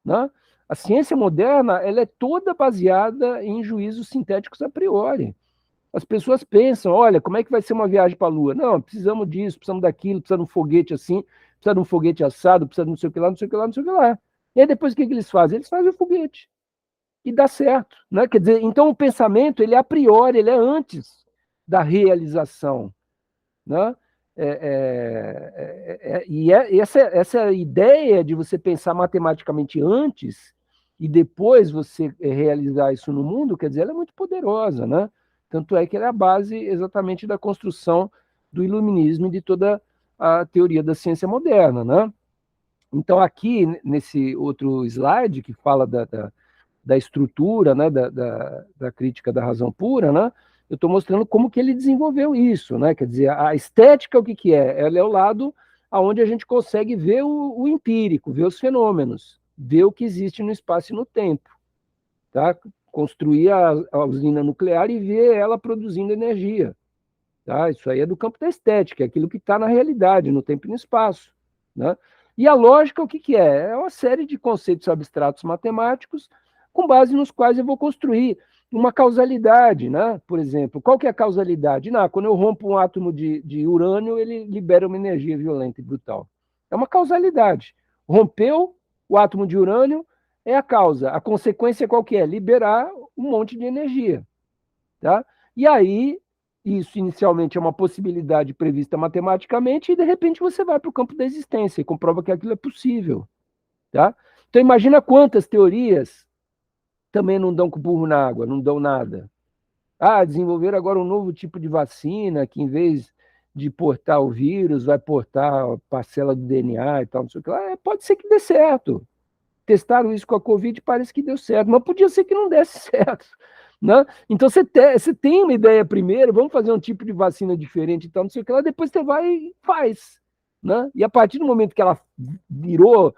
né? A ciência moderna, ela é toda baseada em juízos sintéticos a priori. As pessoas pensam, olha, como é que vai ser uma viagem para a Lua? Não, precisamos disso, precisamos daquilo, precisamos de um foguete assim, precisa de um foguete assado, precisa de não sei o que lá, não sei o que lá, não sei o que lá. E aí depois o que eles fazem? Eles fazem o foguete. E dá certo. Né? Quer dizer, então o pensamento, ele é a priori, ele é antes da realização. Né? Essa ideia de você pensar matematicamente antes e depois você realizar isso no mundo, quer dizer, ela é muito poderosa, né? Tanto é que ela é a base exatamente da construção do iluminismo e de toda a teoria da ciência moderna, né? Então, aqui, nesse outro slide, que fala da estrutura, né, da crítica da razão pura, né, eu estou mostrando como que ele desenvolveu isso, né? Quer dizer, a estética, o que, que é? Ela é o lado onde a gente consegue ver o empírico, ver os fenômenos, ver o que existe no espaço e no tempo, tá? Construir a usina nuclear e ver ela produzindo energia. Tá? Isso aí é do campo da estética, é aquilo que está na realidade, no tempo e no espaço. Né? E a lógica, o que, que é? É uma série de conceitos abstratos matemáticos com base nos quais eu vou construir uma causalidade, né? Por exemplo, qual que é a causalidade? Não, quando eu rompo um átomo de urânio, ele libera uma energia violenta e brutal. É uma causalidade. Rompeu o átomo de urânio é a causa. A consequência qual que é? Liberar um monte de energia. Tá? E aí, isso inicialmente é uma possibilidade prevista matematicamente, e de repente você vai para o campo da existência e comprova que aquilo é possível. Tá? Então imagina quantas teorias também não dão com o burro na água, não dão nada. Ah, desenvolver agora um novo tipo de vacina que, em vez de portar o vírus, vai portar a parcela do DNA e tal, não sei o que lá. Pode ser que dê certo. Testaram isso com a Covid e parece que deu certo, mas podia ser que não desse certo. Né? Então você tem uma ideia primeiro, vamos fazer um tipo de vacina diferente e tal, não sei o que lá, depois você vai e faz. Né? E a partir do momento que ela virou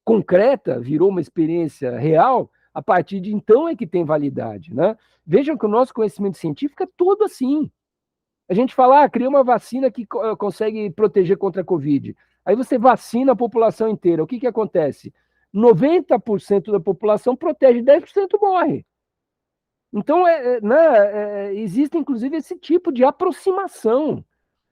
concreta, virou uma experiência real, a partir de então é que tem validade. Né? Vejam que o nosso conhecimento científico é todo assim. A gente fala, cria uma vacina que consegue proteger contra a Covid. Aí você vacina a população inteira. O que acontece? 90% da população protege, 10% morre. Então, existe inclusive esse tipo de aproximação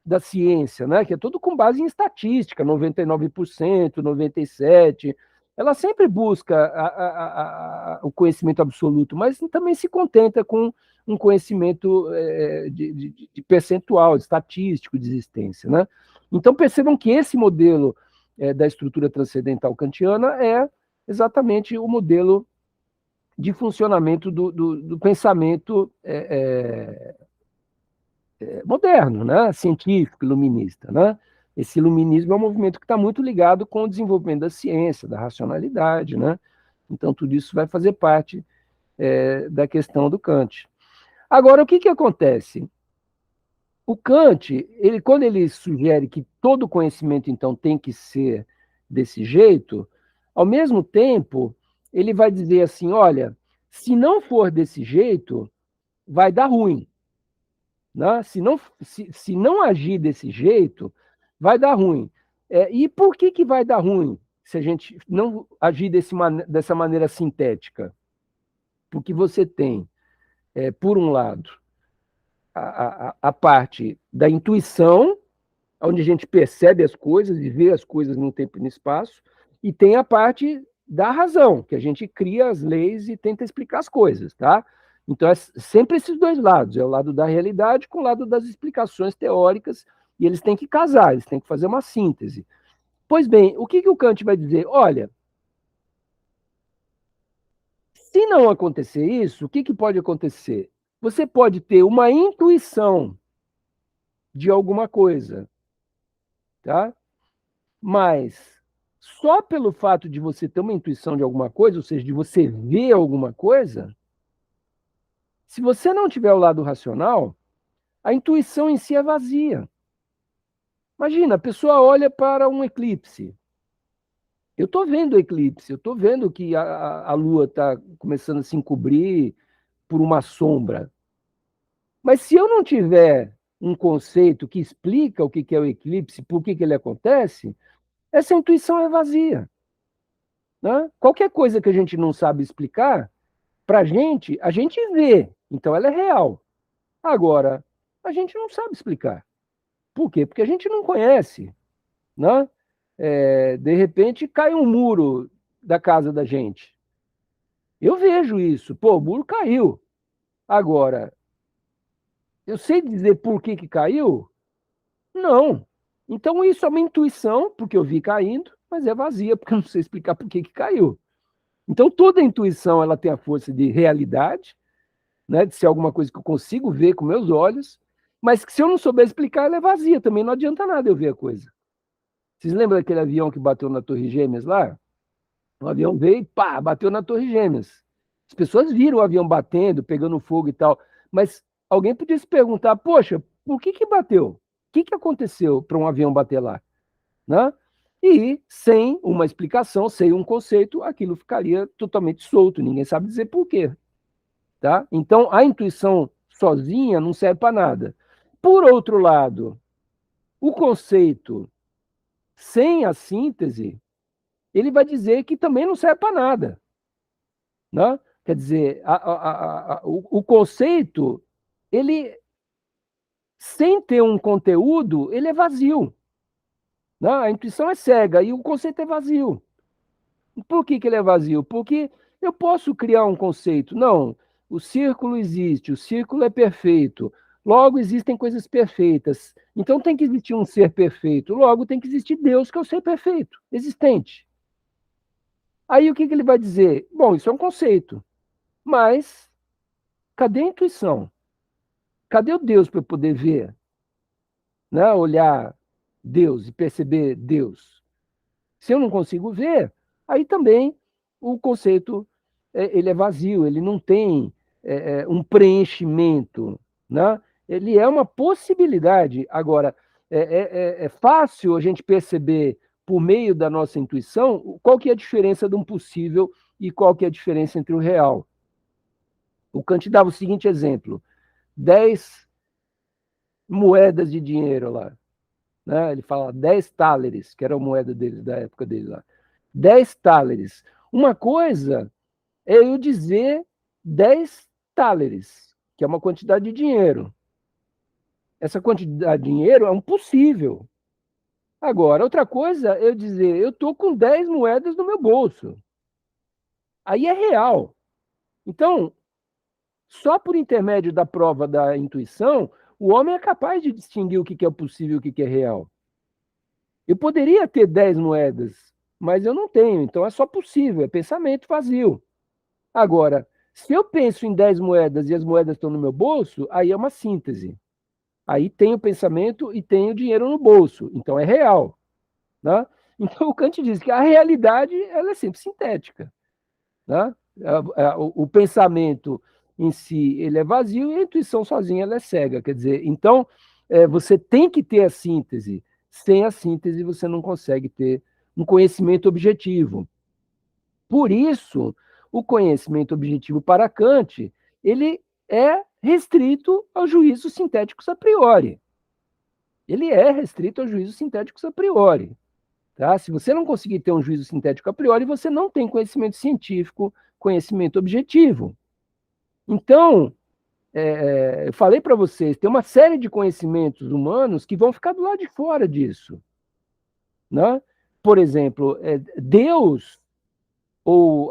da ciência, né? Que é tudo com base em estatística, 99%, 97%. Ela sempre busca o conhecimento absoluto, mas também se contenta com um conhecimento de percentual, de estatístico de existência. Né? Então percebam que esse modelo da estrutura transcendental kantiana é exatamente o modelo de funcionamento do pensamento moderno, né? Científico, iluminista. Né? Esse iluminismo é um movimento que está muito ligado com o desenvolvimento da ciência, da racionalidade. Né? Então, tudo isso vai fazer parte da questão do Kant. Agora, o que acontece? O Kant, quando ele sugere que todo conhecimento, então, tem que ser desse jeito, ao mesmo tempo, ele vai dizer assim, olha, se não for desse jeito, vai dar ruim. Né? Se não agir desse jeito, vai dar ruim. E por que vai dar ruim se a gente não agir dessa maneira sintética? Porque você tem, por um lado, a parte da intuição, onde a gente percebe as coisas e vê as coisas no tempo e no espaço, e tem a parte da razão, que a gente cria as leis e tenta explicar as coisas, tá? Então, é sempre esses dois lados, é o lado da realidade com o lado das explicações teóricas, e eles têm que casar, eles têm que fazer uma síntese. Pois bem, o que o Kant vai dizer? Olha, se não acontecer isso, o que pode acontecer? Você pode ter uma intuição de alguma coisa, tá? Mas só pelo fato de você ter uma intuição de alguma coisa, ou seja, de você ver alguma coisa, se você não tiver o lado racional, a intuição em si é vazia. Imagina, a pessoa olha para um eclipse. Eu estou vendo o eclipse, eu estou vendo que a Lua está começando a se encobrir por uma sombra. Mas se eu não tiver um conceito que explica o que é o eclipse, por que ele acontece, essa intuição é vazia. Né? Qualquer coisa que a gente não sabe explicar, para a gente vê, então ela é real. Agora, a gente não sabe explicar. Por quê? Porque a gente não conhece. Né? De repente, cai um muro da casa da gente. Eu vejo isso. Pô, o muro caiu. Agora, eu sei dizer por que caiu? Não. Então, isso é uma intuição, porque eu vi caindo, mas é vazia, porque eu não sei explicar por que caiu. Então, toda intuição ela tem a força de realidade, né, de ser alguma coisa que eu consigo ver com meus olhos, mas que se eu não souber explicar, ela é vazia, também não adianta nada eu ver a coisa. Vocês lembram daquele avião que bateu na Torre Gêmeas lá? O avião veio e pá, bateu na Torre Gêmeas. As pessoas viram o avião batendo, pegando fogo e tal, mas alguém podia se perguntar, poxa, por que bateu? O que aconteceu para um avião bater lá? Né? E sem uma explicação, sem um conceito, aquilo ficaria totalmente solto, ninguém sabe dizer por quê. Tá? Então, a intuição sozinha não serve para nada. Por outro lado, o conceito sem a síntese, ele vai dizer que também não serve para nada. Né? Quer dizer, o conceito, ele, sem ter um conteúdo, ele é vazio. Né? A intuição é cega e o conceito é vazio. Por que ele é vazio? Porque eu posso criar um conceito. Não, o círculo existe, o círculo é perfeito. Logo, existem coisas perfeitas. Então tem que existir um ser perfeito. Logo, tem que existir Deus, que é o ser perfeito, existente. Aí o que ele vai dizer? Bom, isso é um conceito. Mas cadê a intuição? Cadê o Deus para eu poder ver? Né? Olhar Deus e perceber Deus. Se eu não consigo ver, aí também o conceito ele é vazio, ele não tem um preenchimento, né? Ele é uma possibilidade. Agora, é fácil a gente perceber por meio da nossa intuição qual que é a diferença de um possível e qual que é a diferença entre o real. O Kant dava o seguinte exemplo: 10 moedas de dinheiro lá, né? Ele fala 10 thalers, que era a moeda dele, da época dele lá. 10 thalers. Uma coisa é eu dizer 10 thalers, que é uma quantidade de dinheiro. Essa quantidade de dinheiro é um possível. Agora, outra coisa é eu dizer, eu estou com 10 moedas no meu bolso. Aí é real. Então, só por intermédio da prova da intuição, o homem é capaz de distinguir o que é possível e o que é real. Eu poderia ter 10 moedas, mas eu não tenho, então é só possível, é pensamento vazio. Agora, se eu penso em 10 moedas e as moedas estão no meu bolso, aí é uma síntese. Aí tem o pensamento e tem o dinheiro no bolso, então é real. Né? Então o Kant diz que a realidade ela é sempre sintética. Né? O pensamento em si ele é vazio e a intuição sozinha ela é cega. Quer dizer, então você tem que ter a síntese. Sem a síntese você não consegue ter um conhecimento objetivo. Por isso, o conhecimento objetivo para Kant, ele é restrito aos juízos sintéticos a priori. Ele é restrito aos juízos sintéticos a priori. Tá? Se você não conseguir ter um juízo sintético a priori, você não tem conhecimento científico, conhecimento objetivo. Então, eu falei para vocês, tem uma série de conhecimentos humanos que vão ficar do lado de fora disso. Né? Por exemplo, Deus ou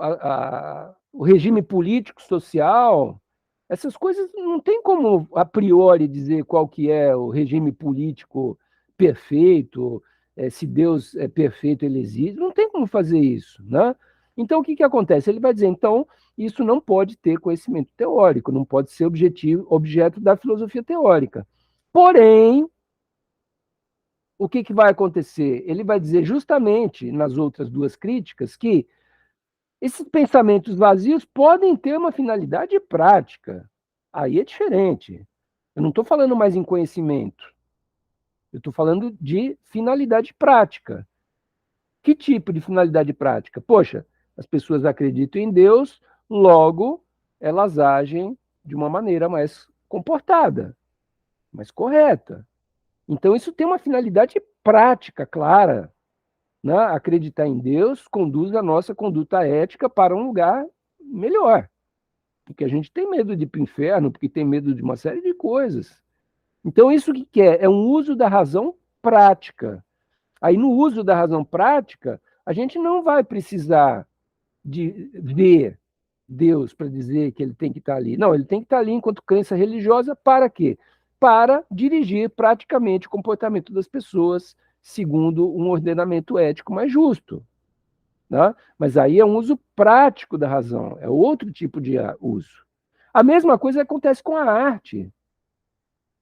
o regime político, social, essas coisas não tem como a priori dizer qual que é o regime político perfeito, se Deus é perfeito, ele existe, não tem como fazer isso, né? Então, o que acontece? Ele vai dizer, então, isso não pode ter conhecimento teórico, não pode ser objeto da filosofia teórica. Porém, o que vai acontecer? Ele vai dizer justamente nas outras duas críticas que esses pensamentos vazios podem ter uma finalidade prática. Aí é diferente. Eu não estou falando mais em conhecimento. Eu estou falando de finalidade prática. Que tipo de finalidade prática? Poxa, as pessoas acreditam em Deus, logo elas agem de uma maneira mais comportada, mais correta. Então isso tem uma finalidade prática, clara. Né? Acreditar em Deus conduz a nossa conduta ética para um lugar melhor. Porque a gente tem medo de ir para o inferno, porque tem medo de uma série de coisas. Então, isso que é um uso da razão prática. Aí, no uso da razão prática, a gente não vai precisar de ver Deus para dizer que ele tem que estar ali. Não, ele tem que estar ali enquanto crença religiosa para quê? Para dirigir praticamente o comportamento das pessoas segundo um ordenamento ético mais justo. Né? Mas aí é um uso prático da razão, é outro tipo de uso. A mesma coisa acontece com a arte.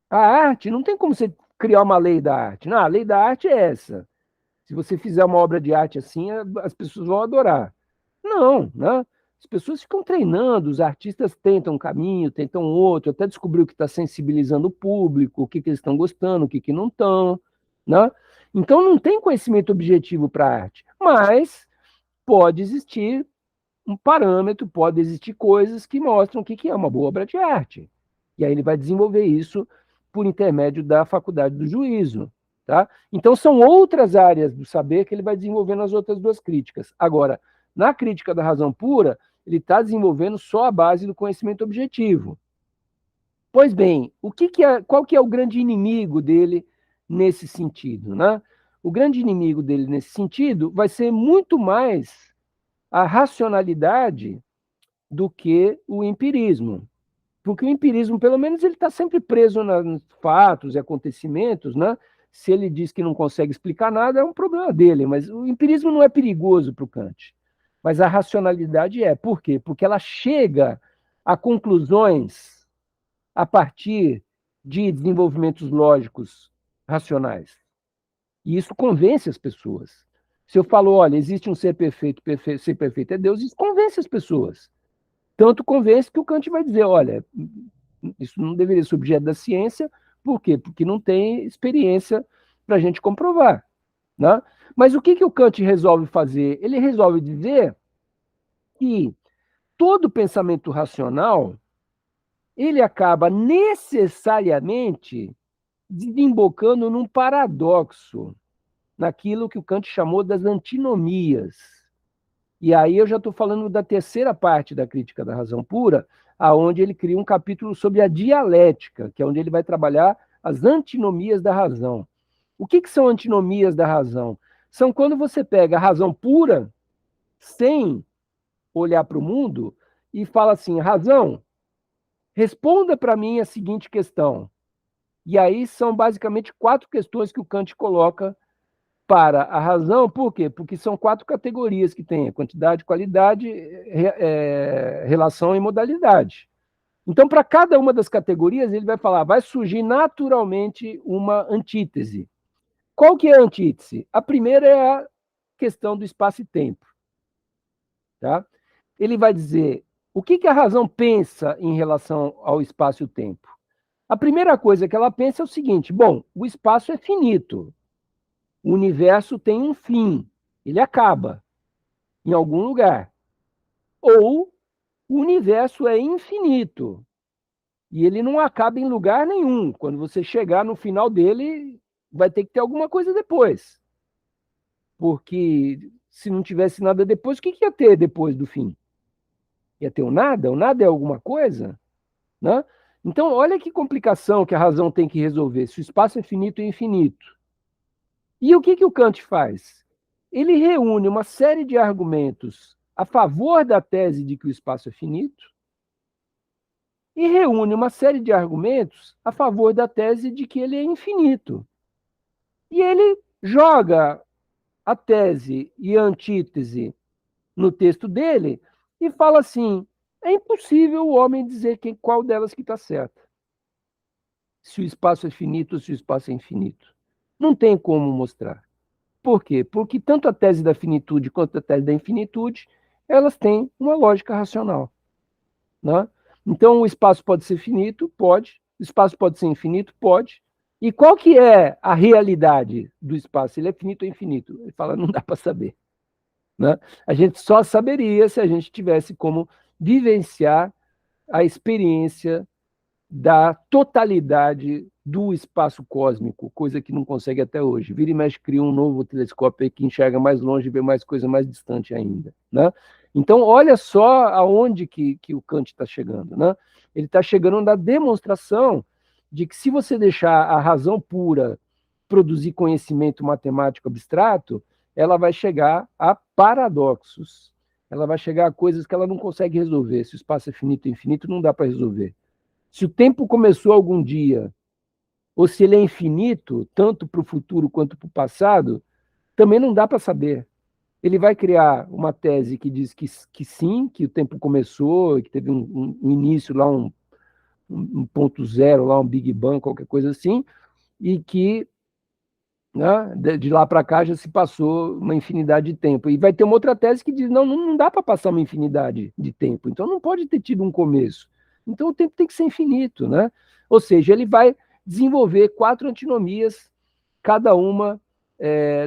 A arte, não tem como você criar uma lei da arte. Não, a lei da arte é essa. Se você fizer uma obra de arte assim, as pessoas vão adorar. Não, né? As pessoas ficam treinando, os artistas tentam um caminho, tentam outro, até descobrir o que está sensibilizando o público, o que eles estão gostando, o que não estão. Né? Então não tem conhecimento objetivo para a arte, mas pode existir um parâmetro, pode existir coisas que mostram o que é uma boa obra de arte. E aí ele vai desenvolver isso por intermédio da faculdade do juízo. Tá? Então são outras áreas do saber que ele vai desenvolver nas outras duas críticas. Agora, na crítica da razão pura, ele está desenvolvendo só a base do conhecimento objetivo. Pois bem, qual que é o grande inimigo dele nesse sentido, né? O grande inimigo dele nesse sentido vai ser muito mais a racionalidade do que o empirismo. Porque o empirismo, pelo menos, ele está sempre preso nos fatos e acontecimentos, né? Se ele diz que não consegue explicar nada, é um problema dele, mas o empirismo não é perigoso para o Kant. Mas a racionalidade é. Por quê? Porque ela chega a conclusões a partir de desenvolvimentos lógicos racionais. E isso convence as pessoas. Se eu falo, olha, existe um ser perfeito, ser perfeito é Deus, isso convence as pessoas. Tanto convence que o Kant vai dizer, olha, isso não deveria ser objeto da ciência, por quê? Porque não tem experiência para a gente comprovar. Né? Mas o que o Kant resolve fazer? Ele resolve dizer que todo pensamento racional ele acaba necessariamente desembocando num paradoxo, naquilo que o Kant chamou das antinomias. E aí eu já estou falando da terceira parte da crítica da razão pura, aonde ele cria um capítulo sobre a dialética, que é onde ele vai trabalhar as antinomias da razão. O que são antinomias da razão? São quando você pega a razão pura, sem olhar para o mundo, e fala assim, razão, responda para mim a seguinte questão. E aí são basicamente 4 questões que o Kant coloca para a razão. Por quê? Porque são 4 categorias que tem: quantidade, qualidade, relação e modalidade. Então, para cada uma das categorias, ele vai falar, vai surgir naturalmente uma antítese. Qual que é a antítese? A primeira é a questão do espaço e tempo. Tá? Ele vai dizer, o que a razão pensa em relação ao espaço e o tempo? A primeira coisa que ela pensa é o seguinte, bom, o espaço é finito, o universo tem um fim, ele acaba em algum lugar. Ou o universo é infinito e ele não acaba em lugar nenhum. Quando você chegar no final dele, vai ter que ter alguma coisa depois. Porque se não tivesse nada depois, o que ia ter depois do fim? Ia ter o nada? O nada é alguma coisa? Né? Então, olha que complicação que a razão tem que resolver, se o espaço é finito e infinito. E o que o Kant faz? Ele reúne uma série de argumentos a favor da tese de que o espaço é finito e reúne uma série de argumentos a favor da tese de que ele é infinito. E ele joga a tese e a antítese no texto dele e fala assim, é impossível o homem dizer qual delas que está certa. Se o espaço é finito ou se o espaço é infinito. Não tem como mostrar. Por quê? Porque tanto a tese da finitude quanto a tese da infinitude, elas têm uma lógica racional. Né? Então, o espaço pode ser finito? Pode. O espaço pode ser infinito? Pode. E qual que é a realidade do espaço? Ele é finito ou infinito? Ele fala, não dá para saber. Né? A gente só saberia se a gente tivesse como vivenciar a experiência da totalidade do espaço cósmico, coisa que não consegue até hoje. Vira e mexe, cria um novo telescópio que enxerga mais longe e vê mais coisa mais distante ainda. Né? Então, olha só aonde que o Kant está chegando. Né? Ele está chegando na demonstração de que se você deixar a razão pura produzir conhecimento matemático abstrato, ela vai chegar a paradoxos. Ela vai chegar a coisas que ela não consegue resolver. Se o espaço é finito e infinito, não dá para resolver. Se o tempo começou algum dia, ou se ele é infinito, tanto para o futuro quanto para o passado, também não dá para saber. Ele vai criar uma tese que diz que sim, que o tempo começou, que teve um início lá, um ponto zero, lá um Big Bang, qualquer coisa assim, e que né, de lá para cá já se passou uma infinidade de tempo. E vai ter uma outra tese que diz, não dá para passar uma infinidade de tempo, então não pode ter tido um começo. Então o tempo tem que ser infinito, né? Ou seja, ele vai desenvolver 4 antinomias, cada uma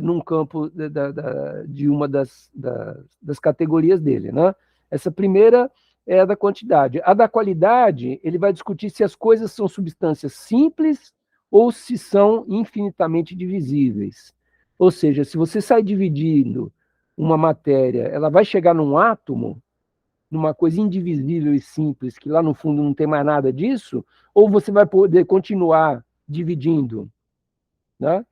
num campo de uma das categorias dele, né? Essa primeira é a da quantidade. A da qualidade, ele vai discutir se as coisas são substâncias simples ou se são infinitamente divisíveis. Ou seja, se você sai dividindo uma matéria, ela vai chegar num átomo, numa coisa indivisível e simples, que lá no fundo não tem mais nada disso, ou você vai poder continuar dividindo, né?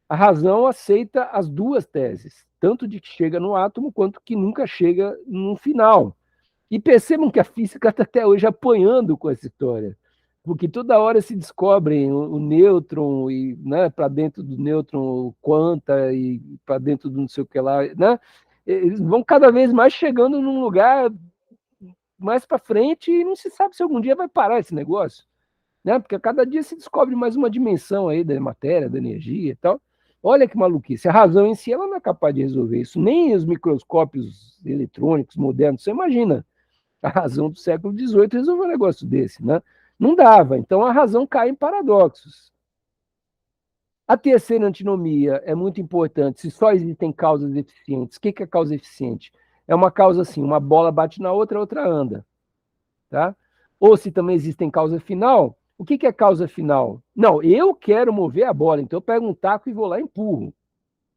A razão aceita as duas teses, tanto de que chega no átomo, quanto que nunca chega no final. E percebam que a física está até hoje apanhando com essa história, porque toda hora se descobrem o nêutron, e né, para dentro do nêutron o quanta, e para dentro do não sei o que lá, né? Eles vão cada vez mais chegando num lugar mais para frente e não se sabe se algum dia vai parar esse negócio, né? Porque a cada dia se descobre mais uma dimensão aí da matéria, da energia e tal. Olha que maluquice. A razão em si ela não é capaz de resolver isso. Nem os microscópios eletrônicos modernos. Você imagina a razão do século XVIII resolver um negócio desse, né? Não dava. Então a razão cai em paradoxos. A terceira antinomia é muito importante. Se só existem causas eficientes, o que é causa eficiente? É uma causa assim, uma bola bate na outra, a outra anda. Tá? Ou se também existem causa final, o que é causa final? Não, eu quero mover a bola, então eu pego um taco e vou lá e empurro.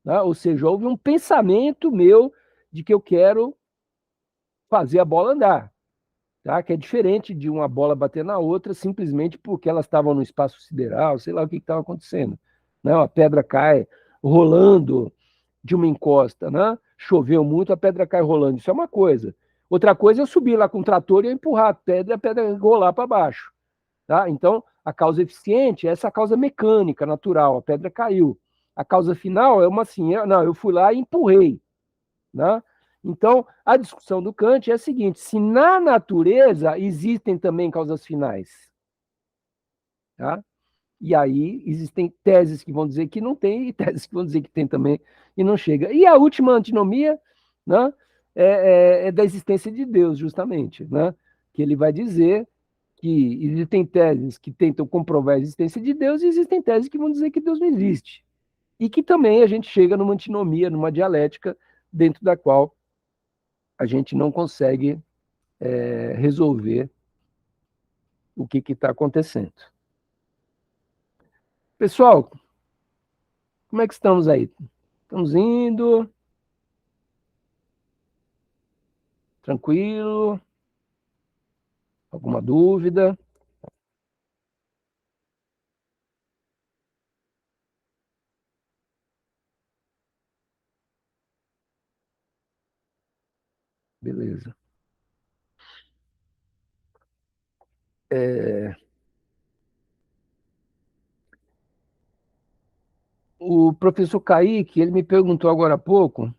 Tá? Ou seja, houve um pensamento meu de que eu quero fazer a bola andar. Tá? Que é diferente de uma bola bater na outra simplesmente porque elas estavam no espaço sideral, sei lá o que estava acontecendo. Né? Uma pedra cai rolando de uma encosta, né? Choveu muito, a pedra cai rolando. Isso é uma coisa. Outra coisa é eu subir lá com o trator e eu empurrar a pedra e a pedra rolar para baixo. Tá? Então, a causa eficiente é essa causa mecânica, natural. A pedra caiu. A causa final é uma assim, não, eu fui lá e empurrei. Né? Então, a discussão do Kant é a seguinte: se na natureza existem também causas finais, tá? E aí existem teses que vão dizer que não tem e teses que vão dizer que tem também e não chega. E a última antinomia, né, é da existência de Deus, justamente, né? Que ele vai dizer que existem teses que tentam comprovar a existência de Deus e existem teses que vão dizer que Deus não existe. E que também a gente chega numa antinomia, numa dialética, dentro da qual a gente não consegue resolver o que está acontecendo. Pessoal, como é que estamos aí? Estamos indo? Tranquilo? Alguma dúvida? Beleza. O professor Kaique, ele me perguntou agora há pouco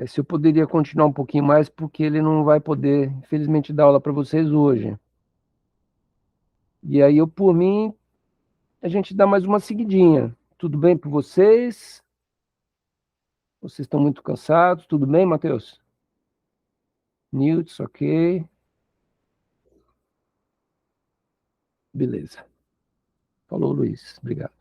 se eu poderia continuar um pouquinho mais, porque ele não vai poder, infelizmente, dar aula para vocês hoje. E aí, eu, por mim, a gente dá mais uma seguidinha. Tudo bem para vocês? Vocês estão muito cansados? Tudo bem, Matheus? Newton, ok. Beleza. Falou, Luiz. Obrigado.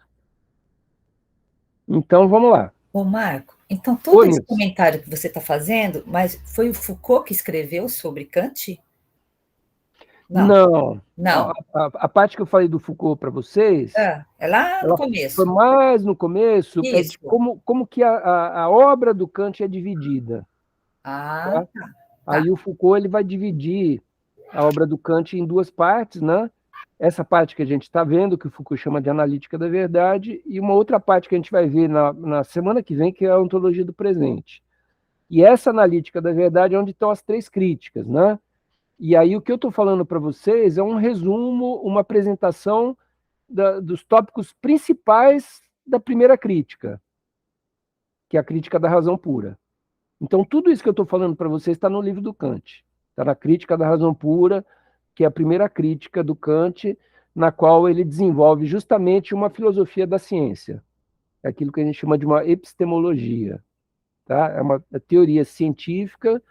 Então, vamos lá. Ô, Marco, então Ô, todo esse Nilson. comentário que você está fazendo, mas foi o Foucault que escreveu sobre Kant? Não. Não. A parte que eu falei do Foucault para vocês, É lá no ela foi começo. mais no começo, é de Isso. como que a obra do Kant é dividida. Ah, Tá? tá. Aí o Foucault ele vai dividir a obra do Kant em duas partes, né? Essa parte que a gente está vendo, que o Foucault chama de analítica da verdade, e uma outra parte que a gente vai ver na semana que vem, que é a ontologia do presente. E essa analítica da verdade é onde estão as três críticas, né? E aí o que eu estou falando para vocês é um resumo, uma apresentação dos tópicos principais da primeira crítica, que é a crítica da razão pura. Então, tudo isso que eu estou falando para vocês está no livro do Kant. Está na Crítica da Razão Pura, que é a primeira crítica do Kant, na qual ele desenvolve justamente uma filosofia da ciência. É aquilo que a gente chama de uma epistemologia. Tá? É uma teoria científica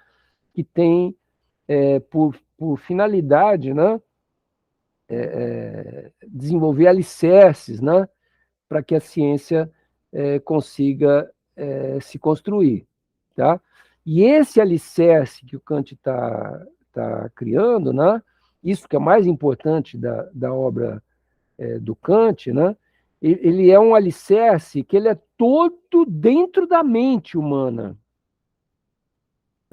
que tem por finalidade, né, desenvolver alicerces, né, para que a ciência consiga se construir. Tá? E esse alicerce que o Kant tá criando, né, isso que é mais importante da obra do Kant, né, ele é um alicerce que ele é todo dentro da mente humana.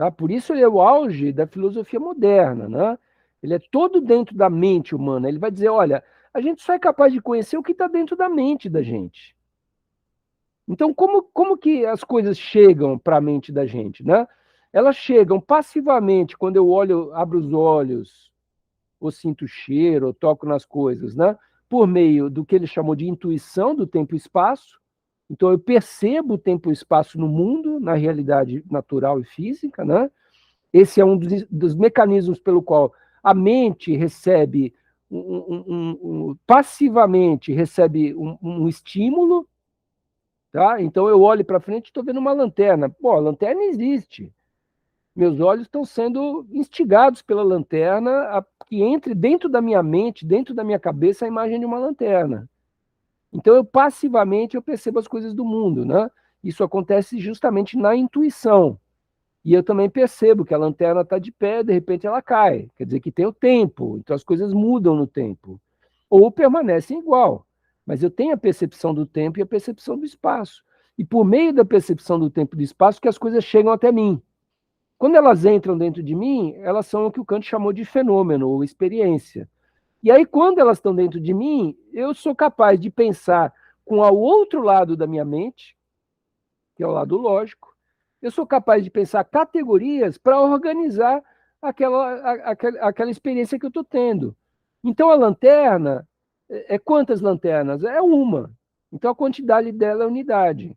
Tá? Por isso ele é o auge da filosofia moderna, né? Ele é todo dentro da mente humana. Ele vai dizer, olha, a gente só é capaz de conhecer o que está dentro da mente da gente. Então, como que as coisas chegam para a mente da gente, né? Elas chegam passivamente quando eu olho, abro os olhos, ou sinto o cheiro, ou toco nas coisas, né? Por meio do que ele chamou de intuição do tempo e espaço. Então, eu percebo o tempo e espaço no mundo, na realidade natural e física, né? Esse é um dos mecanismos pelo qual a mente recebe, passivamente recebe um estímulo, tá? Então, eu olho para frente e estou vendo uma lanterna. Pô, a lanterna existe. Meus olhos estão sendo instigados pela lanterna a que entre dentro da minha mente, dentro da minha cabeça, a imagem de uma lanterna. Então, eu passivamente eu percebo as coisas do mundo, né? Isso acontece justamente na intuição. E eu também percebo que a lanterna está de pé, de repente ela cai. Quer dizer que tem o tempo, então as coisas mudam no tempo. Ou permanecem igual. Mas eu tenho a percepção do tempo e a percepção do espaço. E por meio da percepção do tempo e do espaço que as coisas chegam até mim. Quando elas entram dentro de mim, elas são o que o Kant chamou de fenômeno ou experiência. E aí, quando elas estão dentro de mim, eu sou capaz de pensar com o outro lado da minha mente, que é o lado lógico, eu sou capaz de pensar categorias para organizar aquela experiência que eu estou tendo. Então, a lanterna, quantas lanternas? É uma. Então, a quantidade dela é unidade.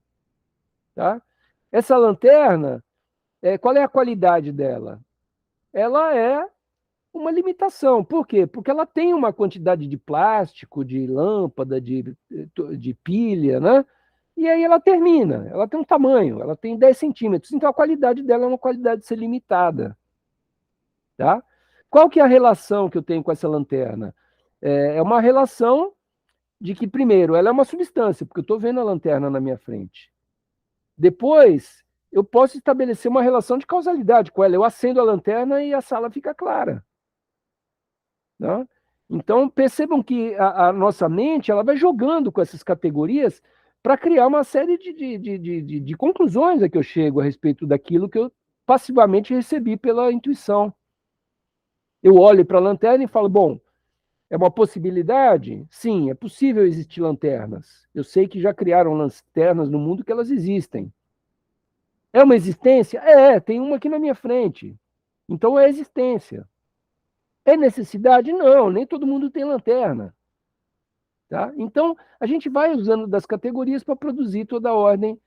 Tá? Essa lanterna, qual é a qualidade dela? Ela é uma limitação. Por quê? Porque ela tem uma quantidade de plástico, de lâmpada, de pilha, né? E aí ela termina, ela tem um tamanho, ela tem 10 centímetros, então a qualidade dela é uma qualidade de ser limitada. Tá? Qual que é a relação que eu tenho com essa lanterna? É uma relação de que, primeiro, ela é uma substância, porque eu estou vendo a lanterna na minha frente. Depois, eu posso estabelecer uma relação de causalidade com ela. Eu acendo a lanterna e a sala fica clara. Né? Então, percebam que a nossa mente ela vai jogando com essas categorias para criar uma série de conclusões a que eu chego a respeito daquilo que eu passivamente recebi pela intuição. Eu olho para a lanterna e falo, bom, é uma possibilidade? Sim, é possível existir lanternas. Eu sei que já criaram lanternas no mundo que elas existem. É uma existência? Tem uma aqui na minha frente. Então é existência. É necessidade? Não, nem todo mundo tem lanterna. Tá? Então, a gente vai usando das categorias para produzir toda a ordem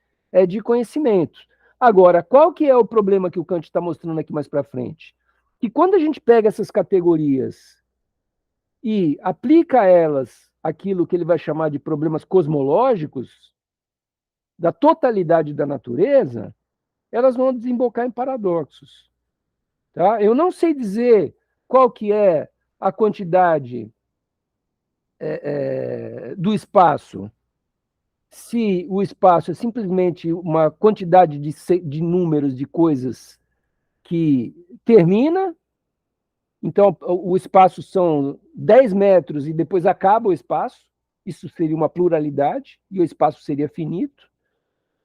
de conhecimentos. Agora, qual que é o problema que o Kant está mostrando aqui mais para frente? Que quando a gente pega essas categorias e aplica a elas aquilo que ele vai chamar de problemas cosmológicos, da totalidade da natureza, elas vão desembocar em paradoxos. Tá? Eu não sei dizer qual que é a quantidade do espaço, se o espaço é simplesmente uma quantidade de números de coisas que termina, então o espaço são 10 metros e depois acaba o espaço, isso seria uma pluralidade, e o espaço seria finito,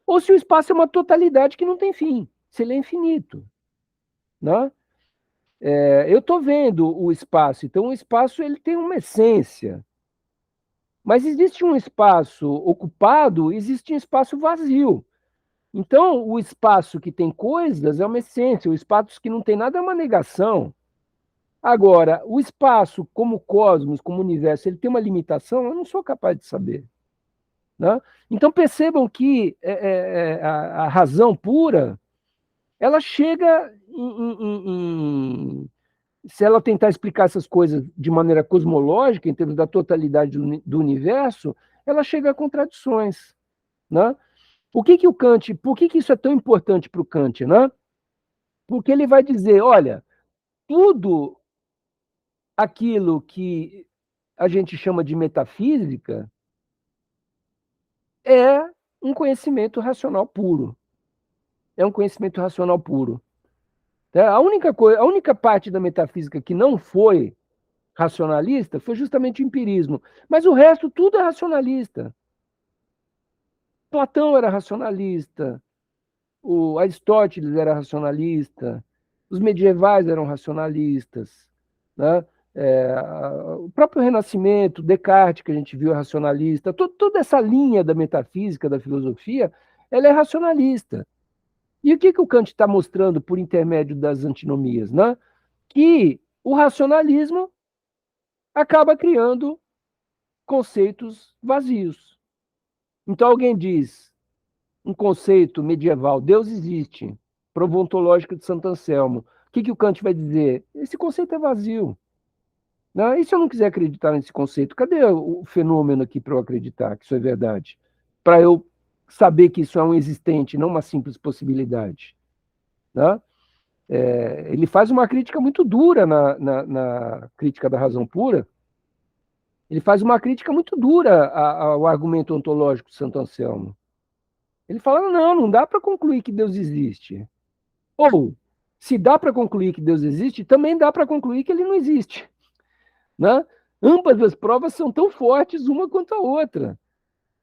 ou se o espaço é uma totalidade que não tem fim, se ele é infinito. Né? Eu estou vendo o espaço, então o espaço ele tem uma essência, mas existe um espaço ocupado, existe um espaço vazio. Então, o espaço que tem coisas é uma essência, o espaço que não tem nada é uma negação. Agora, o espaço como cosmos, como universo, ele tem uma limitação? Eu não sou capaz de saber. Né? Então, percebam que a razão pura, ela chega se ela tentar explicar essas coisas de maneira cosmológica, em termos da totalidade do universo, ela chega a contradições. Né? Por que o Kant, por que isso é tão importante para o Kant? Né? Porque ele vai dizer, olha, tudo aquilo que a gente chama de metafísica é um conhecimento racional puro. É um conhecimento racional puro. A única parte da metafísica que não foi racionalista foi justamente o empirismo. Mas o resto tudo é racionalista. Platão era racionalista. O Aristóteles era racionalista, os medievais eram racionalistas, né? O próprio Renascimento, Descartes, que a gente viu, é racionalista. Toda essa linha da metafísica, da filosofia, ela é racionalista. E o que o Kant está mostrando por intermédio das antinomias? Né? Que o racionalismo acaba criando conceitos vazios. Então alguém diz, um conceito medieval, Deus existe, prova ontológica de Santo Anselmo. O que o Kant vai dizer? Esse conceito é vazio. Né? E se eu não quiser acreditar nesse conceito, cadê o fenômeno aqui para eu acreditar que isso é verdade? Para eu saber que isso é um existente, não uma simples possibilidade. Né? Ele faz uma crítica muito dura na crítica da razão pura. Ele faz uma crítica muito dura ao argumento ontológico de Santo Anselmo. Ele fala, não dá para concluir que Deus existe. Ou, se dá para concluir que Deus existe, também dá para concluir que ele não existe. Né? Ambas as provas são tão fortes uma quanto a outra.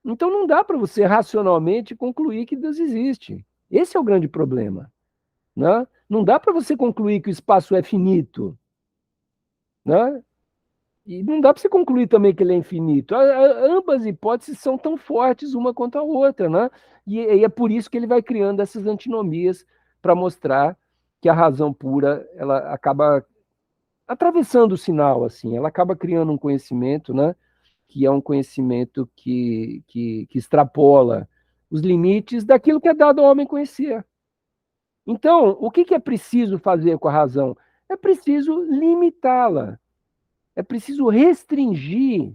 Então não dá para você racionalmente concluir que Deus existe. Esse é o grande problema. Né? Não dá para você concluir que o espaço é finito. Né? E não dá para você concluir também que ele é infinito. Ambas hipóteses são tão fortes uma quanto a outra. Né? E é por isso que ele vai criando essas antinomias para mostrar que a razão pura ela acaba atravessando o sinal, assim, ela acaba criando um conhecimento, né, que é um conhecimento que extrapola os limites daquilo que é dado ao homem conhecer. Então, o que é preciso fazer com a razão? É preciso limitá-la, é preciso restringir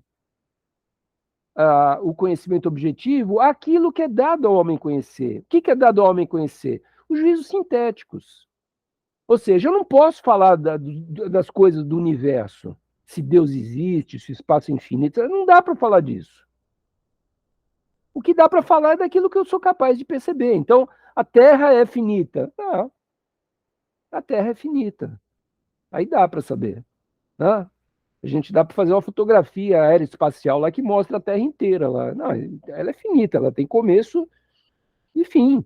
o conhecimento objetivo àquilo que é dado ao homem conhecer. O que é dado ao homem conhecer? Os juízos sintéticos. Ou seja, eu não posso falar das coisas do universo, se Deus existe, se o espaço é infinito, não dá para falar disso. O que dá para falar é daquilo que eu sou capaz de perceber. Então, a Terra é finita. Não, a Terra é finita. Aí dá para saber. Né? A gente dá para fazer uma fotografia aeroespacial lá que mostra a Terra inteira. Lá. Não, ela é finita, ela tem começo e fim.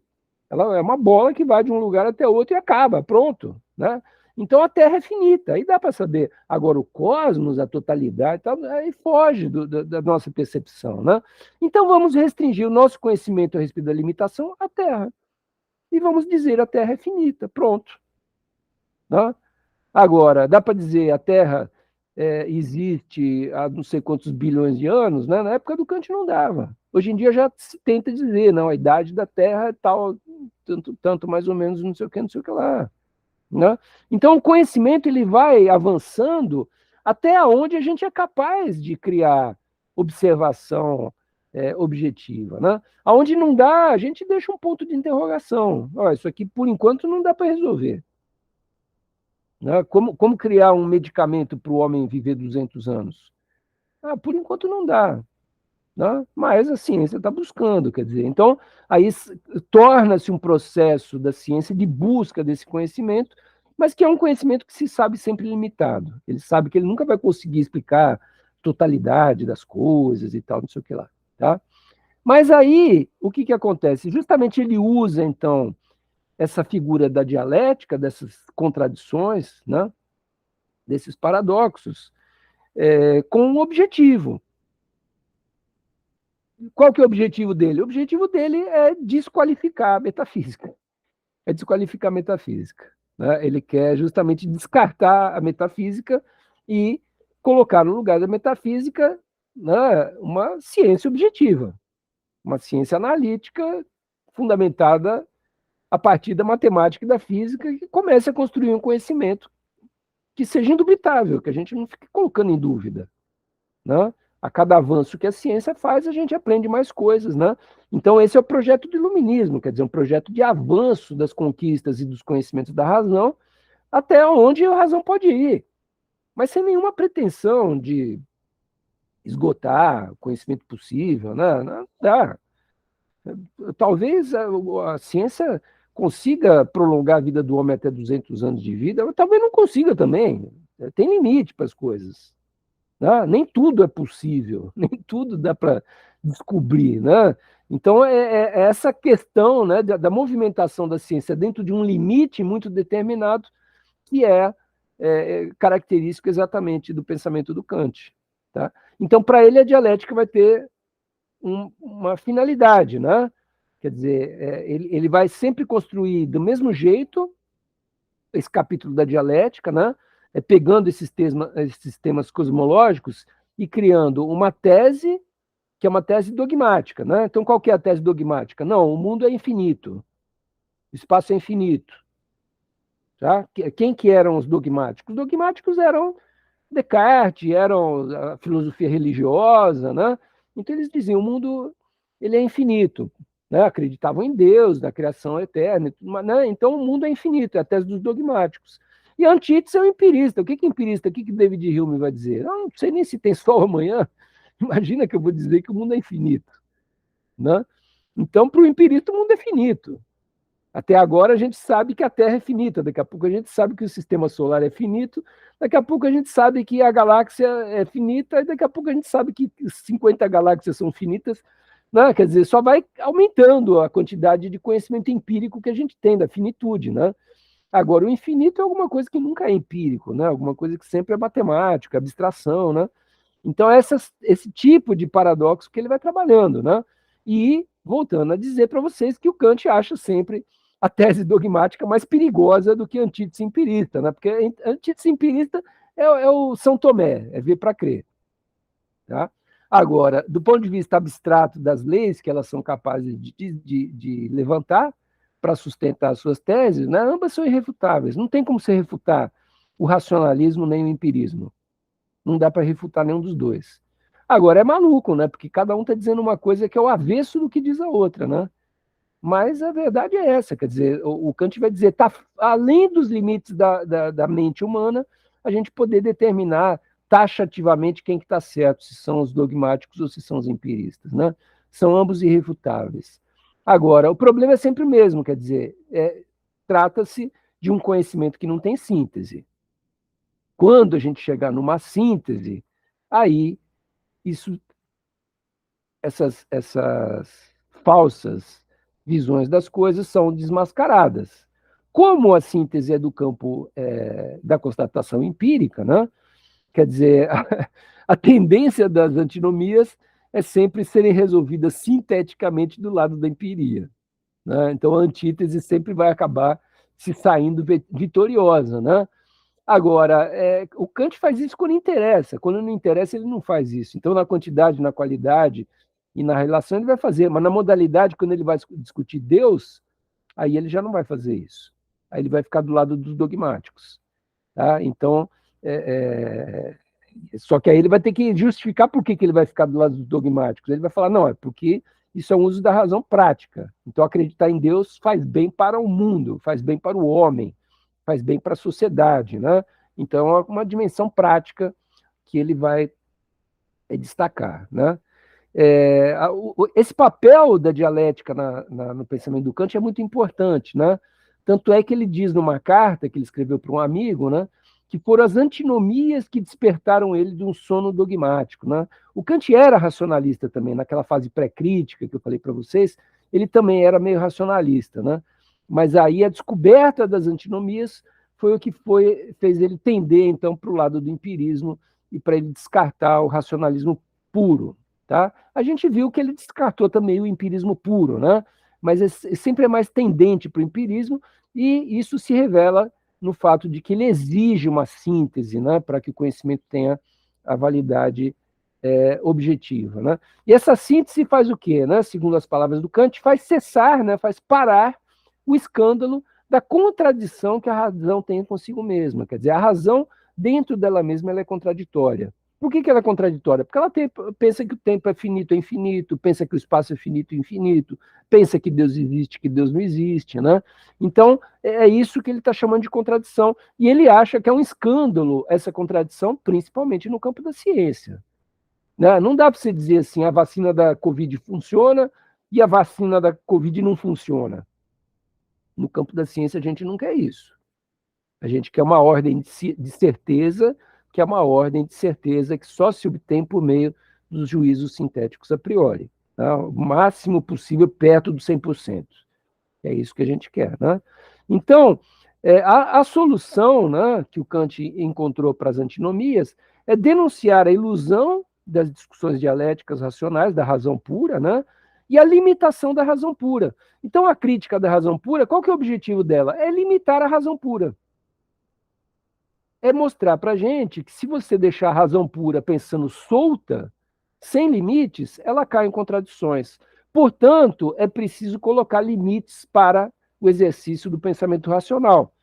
Ela é uma bola que vai de um lugar até outro e acaba, pronto. Né? Então a Terra é finita, aí dá para saber. Agora o cosmos, a totalidade, aí foge da nossa percepção. Né? Então vamos restringir o nosso conhecimento a respeito da limitação à Terra. E vamos dizer a Terra é finita, pronto. Né? Agora, dá para dizer a Terra existe há não sei quantos bilhões de anos, né? Na época do Kant não dava. Hoje em dia já se tenta dizer, não, a idade da Terra é tal, tanto mais ou menos, não sei o que lá. Né? Então o conhecimento ele vai avançando até onde a gente é capaz de criar observação objetiva. Né? Aonde não dá, a gente deixa um ponto de interrogação. Ó, isso aqui, por enquanto, não dá para resolver. Né? Como criar um medicamento para o homem viver 200 anos? Por enquanto não dá. Né? Mas a ciência está buscando, quer dizer. Então, aí torna-se um processo da ciência de busca desse conhecimento, mas que é um conhecimento que se sabe sempre limitado. Ele sabe que ele nunca vai conseguir explicar a totalidade das coisas e tal, não sei o que lá. Tá? Mas aí, o que acontece? Justamente ele usa, então, essa figura da dialética, dessas contradições, né? Desses paradoxos, com um objetivo. Qual que é o objetivo dele? O objetivo dele é desqualificar a metafísica. É desqualificar a metafísica. Né? Ele quer justamente descartar a metafísica e colocar no lugar da metafísica, né, uma ciência objetiva, uma ciência analítica fundamentada a partir da matemática e da física, que comece a construir um conhecimento que seja indubitável, que a gente não fique colocando em dúvida. Né? A cada avanço que a ciência faz, a gente aprende mais coisas. Né? Então, esse é o projeto do iluminismo, quer dizer, um projeto de avanço das conquistas e dos conhecimentos da razão até onde a razão pode ir, mas sem nenhuma pretensão de esgotar o conhecimento possível. Né? Não dá. Talvez a ciência consiga prolongar a vida do homem até 200 anos de vida, mas talvez não consiga também. Tem limite para as coisas. Né? Nem tudo é possível, nem tudo dá para descobrir, né? Então, é essa questão, né, da movimentação da ciência dentro de um limite muito determinado, que é característico exatamente do pensamento do Kant. Tá? Então, para ele, a dialética vai ter uma finalidade, né? Quer dizer, ele vai sempre construir do mesmo jeito esse capítulo da dialética, né? Pegando esses temas cosmológicos e criando uma tese que é uma tese dogmática, né? Então, qual que é a tese dogmática? Não, o mundo é infinito, o espaço é infinito. Tá? Quem que eram os dogmáticos? Os dogmáticos eram Descartes, eram a filosofia religiosa, né? Então, eles diziam, o mundo ele é infinito, né? Acreditavam em Deus, na criação eterna, né? Então, o mundo é infinito, é a tese dos dogmáticos. E a antítese é o empirista. O que é empirista? O que David Hume vai dizer? Eu não sei nem se tem sol amanhã. Imagina que eu vou dizer que o mundo é infinito. Né? Então, para o empirista, o mundo é finito. Até agora a gente sabe que a Terra é finita, daqui a pouco a gente sabe que o sistema solar é finito, daqui a pouco a gente sabe que a galáxia é finita, e daqui a pouco a gente sabe que 50 galáxias são finitas. Né? Quer dizer, só vai aumentando a quantidade de conhecimento empírico que a gente tem da finitude. Né? Agora, o infinito é alguma coisa que nunca é empírico, né? Alguma coisa que sempre é matemática, abstração, né? Então, esse tipo de paradoxo que ele vai trabalhando, né? E, voltando a dizer para vocês que o Kant acha sempre a tese dogmática mais perigosa do que a antítese empirista, né? Porque a antítese empirista é o São Tomé, é ver para crer. Tá? Agora, do ponto de vista abstrato das leis que elas são capazes de levantar para sustentar as suas teses, né? Ambas são irrefutáveis. Não tem como se refutar o racionalismo nem o empirismo. Não dá para refutar nenhum dos dois. Agora é maluco, né? Porque cada um está dizendo uma coisa que é o avesso do que diz a outra, né? Mas a verdade é essa, quer dizer, o Kant vai dizer, tá além dos limites da mente humana, a gente poder determinar taxativamente quem que está certo, se são os dogmáticos ou se são os empiristas, né? São ambos irrefutáveis. Agora, o problema é sempre o mesmo, quer dizer, trata-se de um conhecimento que não tem síntese. Quando a gente chegar numa síntese, aí essas falsas visões das coisas são desmascaradas. Como a síntese é do campo da constatação empírica, né? Quer dizer, a tendência das antinomias é sempre serem resolvidas sinteticamente do lado da empiria. Né? Então, a antítese sempre vai acabar se saindo vitoriosa, né? Agora, o Kant faz isso quando interessa. Quando não interessa, ele não faz isso. Então, na quantidade, na qualidade e na relação, ele vai fazer. Mas na modalidade, quando ele vai discutir Deus, aí ele já não vai fazer isso. Aí ele vai ficar do lado dos dogmáticos. Tá? Então, só que aí ele vai ter que justificar por que ele vai ficar do lado dos dogmáticos. Ele vai falar, não, é porque isso é um uso da razão prática. Então, acreditar em Deus faz bem para o mundo, faz bem para o homem, faz bem para a sociedade, né? Então, é uma dimensão prática que ele vai destacar, né? Esse papel da dialética no pensamento do Kant é muito importante, né? Tanto é que ele diz numa carta que ele escreveu para um amigo, né, que foram as antinomias que despertaram ele de um sono dogmático, né? O Kant era racionalista também, naquela fase pré-crítica que eu falei para vocês, ele também era meio racionalista, né? Mas aí a descoberta das antinomias foi o que fez ele tender, então, para o lado do empirismo e para ele descartar o racionalismo puro. Tá? A gente viu que ele descartou também o empirismo puro, né? Mas sempre é mais tendente para o empirismo, e isso se revela no fato de que ele exige uma síntese, né, para que o conhecimento tenha a validade objetiva. Né? E essa síntese faz o quê? Né? Segundo as palavras do Kant, faz cessar, né, faz parar o escândalo da contradição que a razão tem consigo mesma. Quer dizer, a razão, dentro dela mesma, ela é contraditória. Por que ela é contraditória? Porque ela pensa que o tempo é finito, é infinito, pensa que o espaço é finito, infinito, pensa que Deus existe, que Deus não existe, né? Então, é isso que ele está chamando de contradição. E ele acha que é um escândalo essa contradição, principalmente no campo da ciência. Né? Não dá para você dizer assim, a vacina da Covid funciona e a vacina da Covid não funciona. No campo da ciência, a gente não quer isso. A gente quer uma ordem de certeza, que é uma ordem de certeza que só se obtém por meio dos juízos sintéticos a priori, tá? O máximo possível perto do 100%. É isso que a gente quer, né? Então, a solução, né, que o Kant encontrou para as antinomias é denunciar a ilusão das discussões dialéticas racionais, da razão pura, né, e a limitação da razão pura. Então, a crítica da razão pura, qual que é o objetivo dela? É limitar a razão pura. É mostrar para a gente que se você deixar a razão pura pensando solta, sem limites, ela cai em contradições. Portanto, é preciso colocar limites para o exercício do pensamento racional.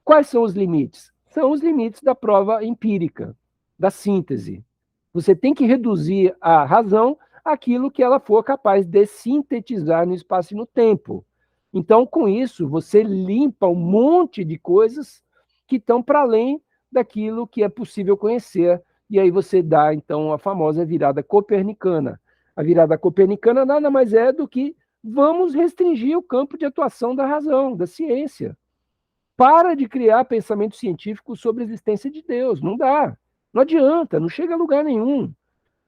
Quais são os limites? São os limites da prova empírica, da síntese. Você tem que reduzir a razão àquilo que ela for capaz de sintetizar no espaço e no tempo. Então, com isso, você limpa um monte de coisas que estão para além daquilo que é possível conhecer. E aí você dá, então, a famosa virada copernicana. A virada copernicana nada mais é do que vamos restringir o campo de atuação da razão, da ciência. Para de criar pensamento científico sobre a existência de Deus. Não dá. Não adianta, não chega a lugar nenhum.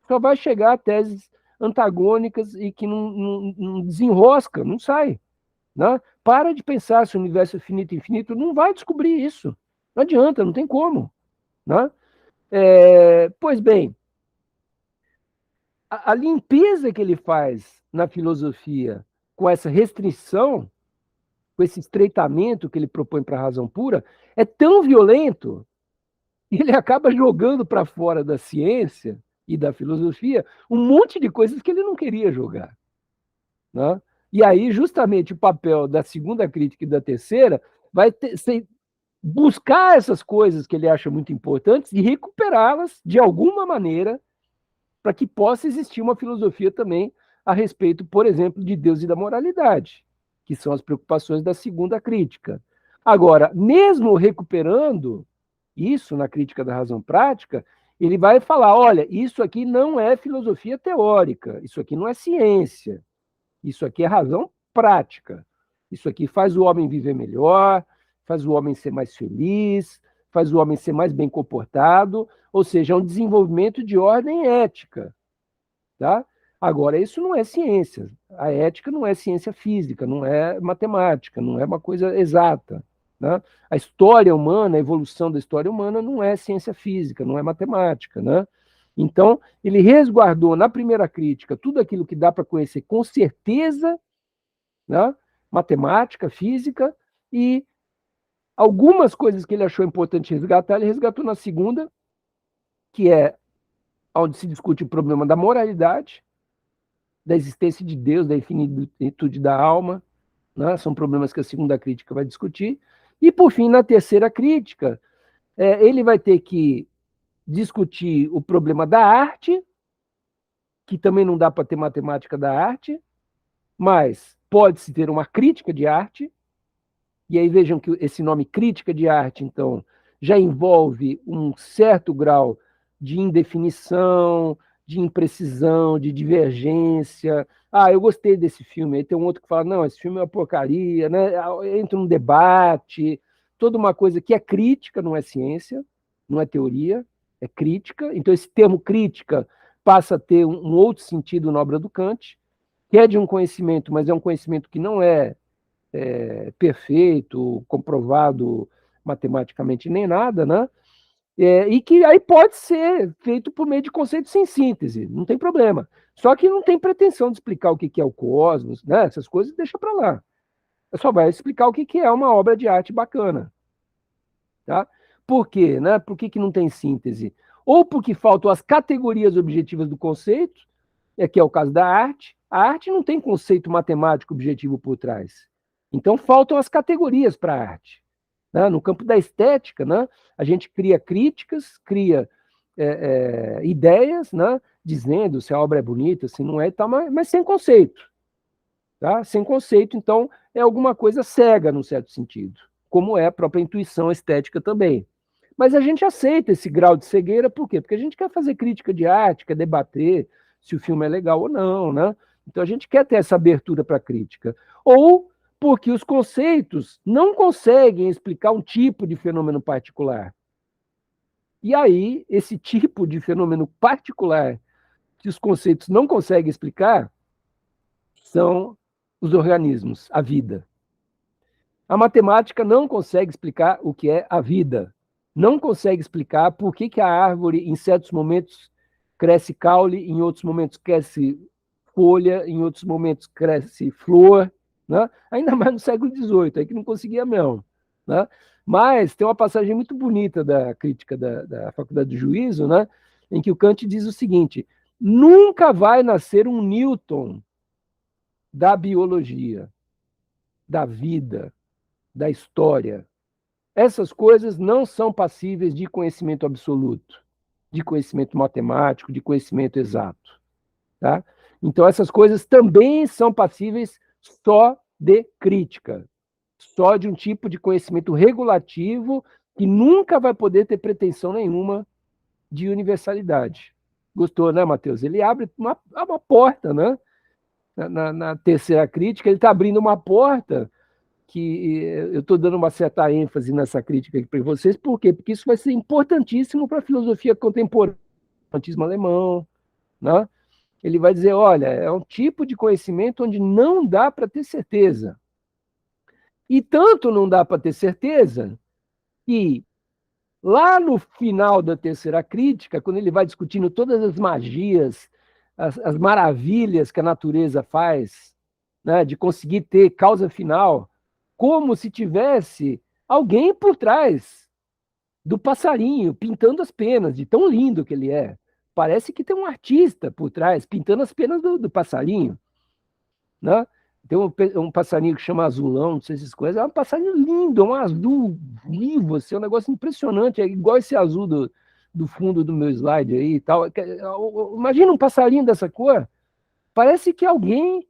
Só vai chegar a teses antagônicas e que não desenrosca, não sai. Né? Para de pensar se o universo é finito e infinito, não vai descobrir isso. Não adianta, não tem como. Né? Pois bem, a limpeza que ele faz na filosofia com essa restrição, com esse estreitamento que ele propõe para a razão pura, é tão violento que ele acaba jogando para fora da ciência e da filosofia um monte de coisas que ele não queria jogar. Né? E aí, justamente, o papel da segunda crítica e da terceira vai ser buscar essas coisas que ele acha muito importantes e recuperá-las de alguma maneira para que possa existir uma filosofia também a respeito, por exemplo, de Deus e da moralidade, que são as preocupações da segunda crítica. Agora, mesmo recuperando isso na crítica da razão prática, ele vai falar, olha, isso aqui não é filosofia teórica, isso aqui não é ciência, isso aqui é razão prática. Isso aqui faz o homem viver melhor, faz o homem ser mais feliz, faz o homem ser mais bem comportado, ou seja, é um desenvolvimento de ordem ética. Tá? Agora, isso não é ciência. A ética não é ciência física, não é matemática, não é uma coisa exata. Né? A história humana, a evolução da história humana não é ciência física, não é matemática. Né? Então, ele resguardou na primeira crítica tudo aquilo que dá para conhecer com certeza, né? Matemática, física, e algumas coisas que ele achou importante resgatar, ele resgatou na segunda, que é onde se discute o problema da moralidade, da existência de Deus, da infinitude da alma, né? São problemas que a segunda crítica vai discutir. E, por fim, na terceira crítica, ele vai ter que discutir o problema da arte, que também não dá para ter matemática da arte, mas pode-se ter uma crítica de arte, e aí vejam que esse nome crítica de arte, então, já envolve um certo grau de indefinição, de imprecisão, de divergência. Ah, eu gostei desse filme. Aí tem um outro que fala, não, esse filme é uma porcaria, né? Entra um debate, toda uma coisa que é crítica, não é ciência, não é teoria, é crítica. Então, esse termo crítica passa a ter um outro sentido na obra do Kant, que é de um conhecimento, mas é um conhecimento que não é perfeito, comprovado matematicamente nem nada, né? E que aí pode ser feito por meio de conceitos sem síntese, não tem problema. Só que não tem pretensão de explicar o que é o cosmos, né? Essas coisas deixa para lá. Só vai explicar o que é uma obra de arte bacana. Tá? Por quê? Né? Por que não tem síntese? Ou porque faltam as categorias objetivas do conceito, que é o caso da arte. A arte não tem conceito matemático objetivo por trás. Então faltam as categorias para a arte. Né? No campo da estética, né? A gente cria críticas, cria ideias, né? Dizendo se a obra é bonita, se não é e tal, mas sem conceito. Tá? Sem conceito, então, é alguma coisa cega, num certo sentido, como é a própria intuição estética também. Mas a gente aceita esse grau de cegueira, por quê? Porque a gente quer fazer crítica de arte, quer debater se o filme é legal ou não, né? Então a gente quer ter essa abertura para a crítica. Ou porque os conceitos não conseguem explicar um tipo de fenômeno particular. E aí, esse tipo de fenômeno particular que os conceitos não conseguem explicar são os organismos, a vida. A matemática não consegue explicar o que é a vida. Não consegue explicar por que a árvore, em certos momentos, cresce caule, em outros momentos cresce folha, em outros momentos cresce flor, né? Ainda mais no século XVIII, aí que não conseguia mesmo. Né? Mas tem uma passagem muito bonita da crítica da Faculdade de Juízo, né? Em que o Kant diz o seguinte: nunca vai nascer um Newton da biologia, da vida, da história. Essas coisas não são passíveis de conhecimento absoluto, de conhecimento matemático, de conhecimento exato. Tá? Então, essas coisas também são passíveis só de crítica, só de um tipo de conhecimento regulativo que nunca vai poder ter pretensão nenhuma de universalidade. Gostou, né, Matheus? Ele abre uma porta, né? Na terceira crítica, ele está abrindo uma porta que eu estou dando uma certa ênfase nessa crítica aqui para vocês. Por quê? Porque isso vai ser importantíssimo para a filosofia contemporânea, o romantismo alemão, né? Ele vai dizer, olha, é um tipo de conhecimento onde não dá para ter certeza. E tanto não dá para ter certeza que lá no final da terceira crítica, quando ele vai discutindo todas as magias, as maravilhas que a natureza faz, né, de conseguir ter causa final, como se tivesse alguém por trás do passarinho pintando as penas, de tão lindo que ele é. Parece que tem um artista por trás pintando as penas do passarinho. Né? Tem um passarinho que chama azulão, não sei se vocês conhecem, é um passarinho lindo, é um azul vivo, assim, é um negócio impressionante, é igual esse azul do fundo do meu slide aí e tal. Imagina um passarinho dessa cor, parece que alguém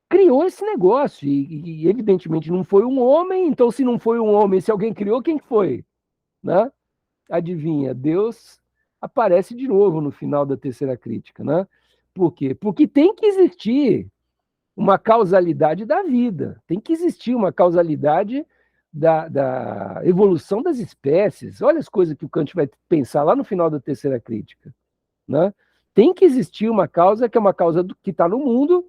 criou esse negócio, e evidentemente não foi um homem, então se não foi um homem, se alguém criou, quem foi? Né? Adivinha, Deus aparece de novo no final da terceira crítica. Né? Por quê? Porque tem que existir uma causalidade da vida, tem que existir uma causalidade da evolução das espécies. Olha as coisas que o Kant vai pensar lá no final da terceira crítica. Né? Tem que existir uma causa que é uma causa que está no mundo,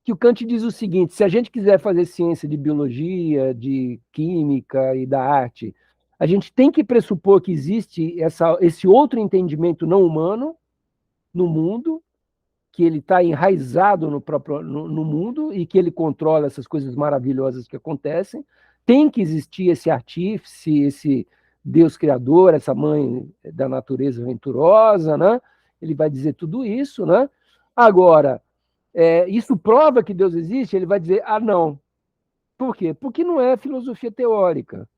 que o Kant diz o seguinte: se a gente quiser fazer ciência de biologia, de química e da arte, a gente tem que pressupor que existe esse outro entendimento não humano no mundo, que ele está enraizado no mundo e que ele controla essas coisas maravilhosas que acontecem. Tem que existir esse artífice, esse Deus criador, essa mãe da natureza venturosa, né? Ele vai dizer tudo isso, né? Agora, isso prova que Deus existe? Ele vai dizer, não. Por quê? Porque não é filosofia teórica,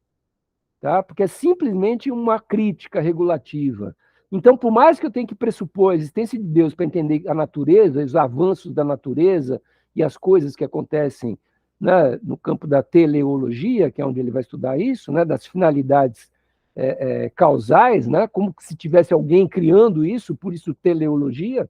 tá? Porque é simplesmente uma crítica regulativa. Então, por mais que eu tenha que pressupor a existência de Deus para entender a natureza, os avanços da natureza e as coisas que acontecem, né, no campo da teleologia, que é onde ele vai estudar isso, né, das finalidades causais, né, como se tivesse alguém criando isso, por isso teleologia.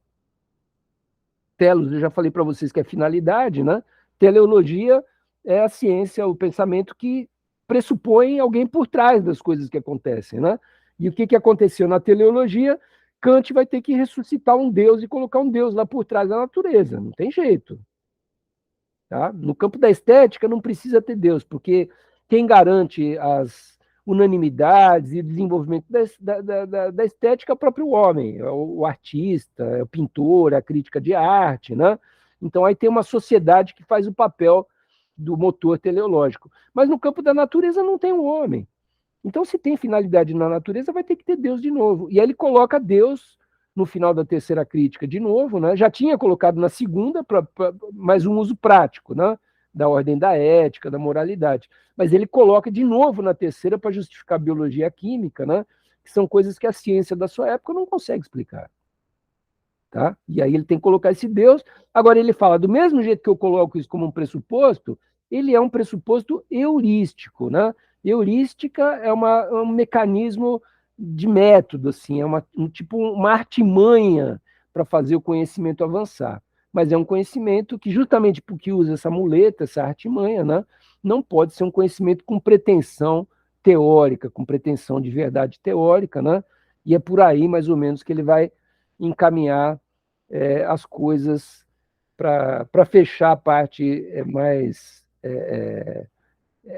Telos, eu já falei para vocês que é finalidade, né? Teleologia é a ciência, o pensamento que pressupõe alguém por trás das coisas que acontecem, né? E o que aconteceu na teleologia? Kant vai ter que ressuscitar um Deus e colocar um Deus lá por trás da natureza, não tem jeito. Tá? No campo da estética não precisa ter Deus, porque quem garante as unanimidades e o desenvolvimento da estética é o próprio homem, é o artista, é o pintor, é a crítica de arte, né? Então aí tem uma sociedade que faz o papel do motor teleológico. Mas no campo da natureza não tem o homem. Então, se tem finalidade na natureza, vai ter que ter Deus de novo. E aí ele coloca Deus no final da terceira crítica de novo, né? Já tinha colocado na segunda, mais um uso prático, né? Da ordem da ética, da moralidade. Mas ele coloca de novo na terceira para justificar a biologia e a química, né? Que são coisas que a ciência da sua época não consegue explicar. Tá? E aí ele tem que colocar esse Deus. Agora ele fala, do mesmo jeito que eu coloco isso como um pressuposto, ele é um pressuposto heurístico, né? Heurística é um mecanismo de método, assim, é uma artimanha para fazer o conhecimento avançar. Mas é um conhecimento que, justamente porque usa essa muleta, essa artimanha, né, não pode ser um conhecimento com pretensão teórica, com pretensão de verdade teórica, né? E é por aí, mais ou menos, que ele vai encaminhar as coisas para fechar a parte mais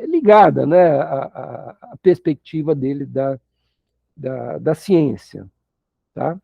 ligada, né, à perspectiva dele da ciência. Tá?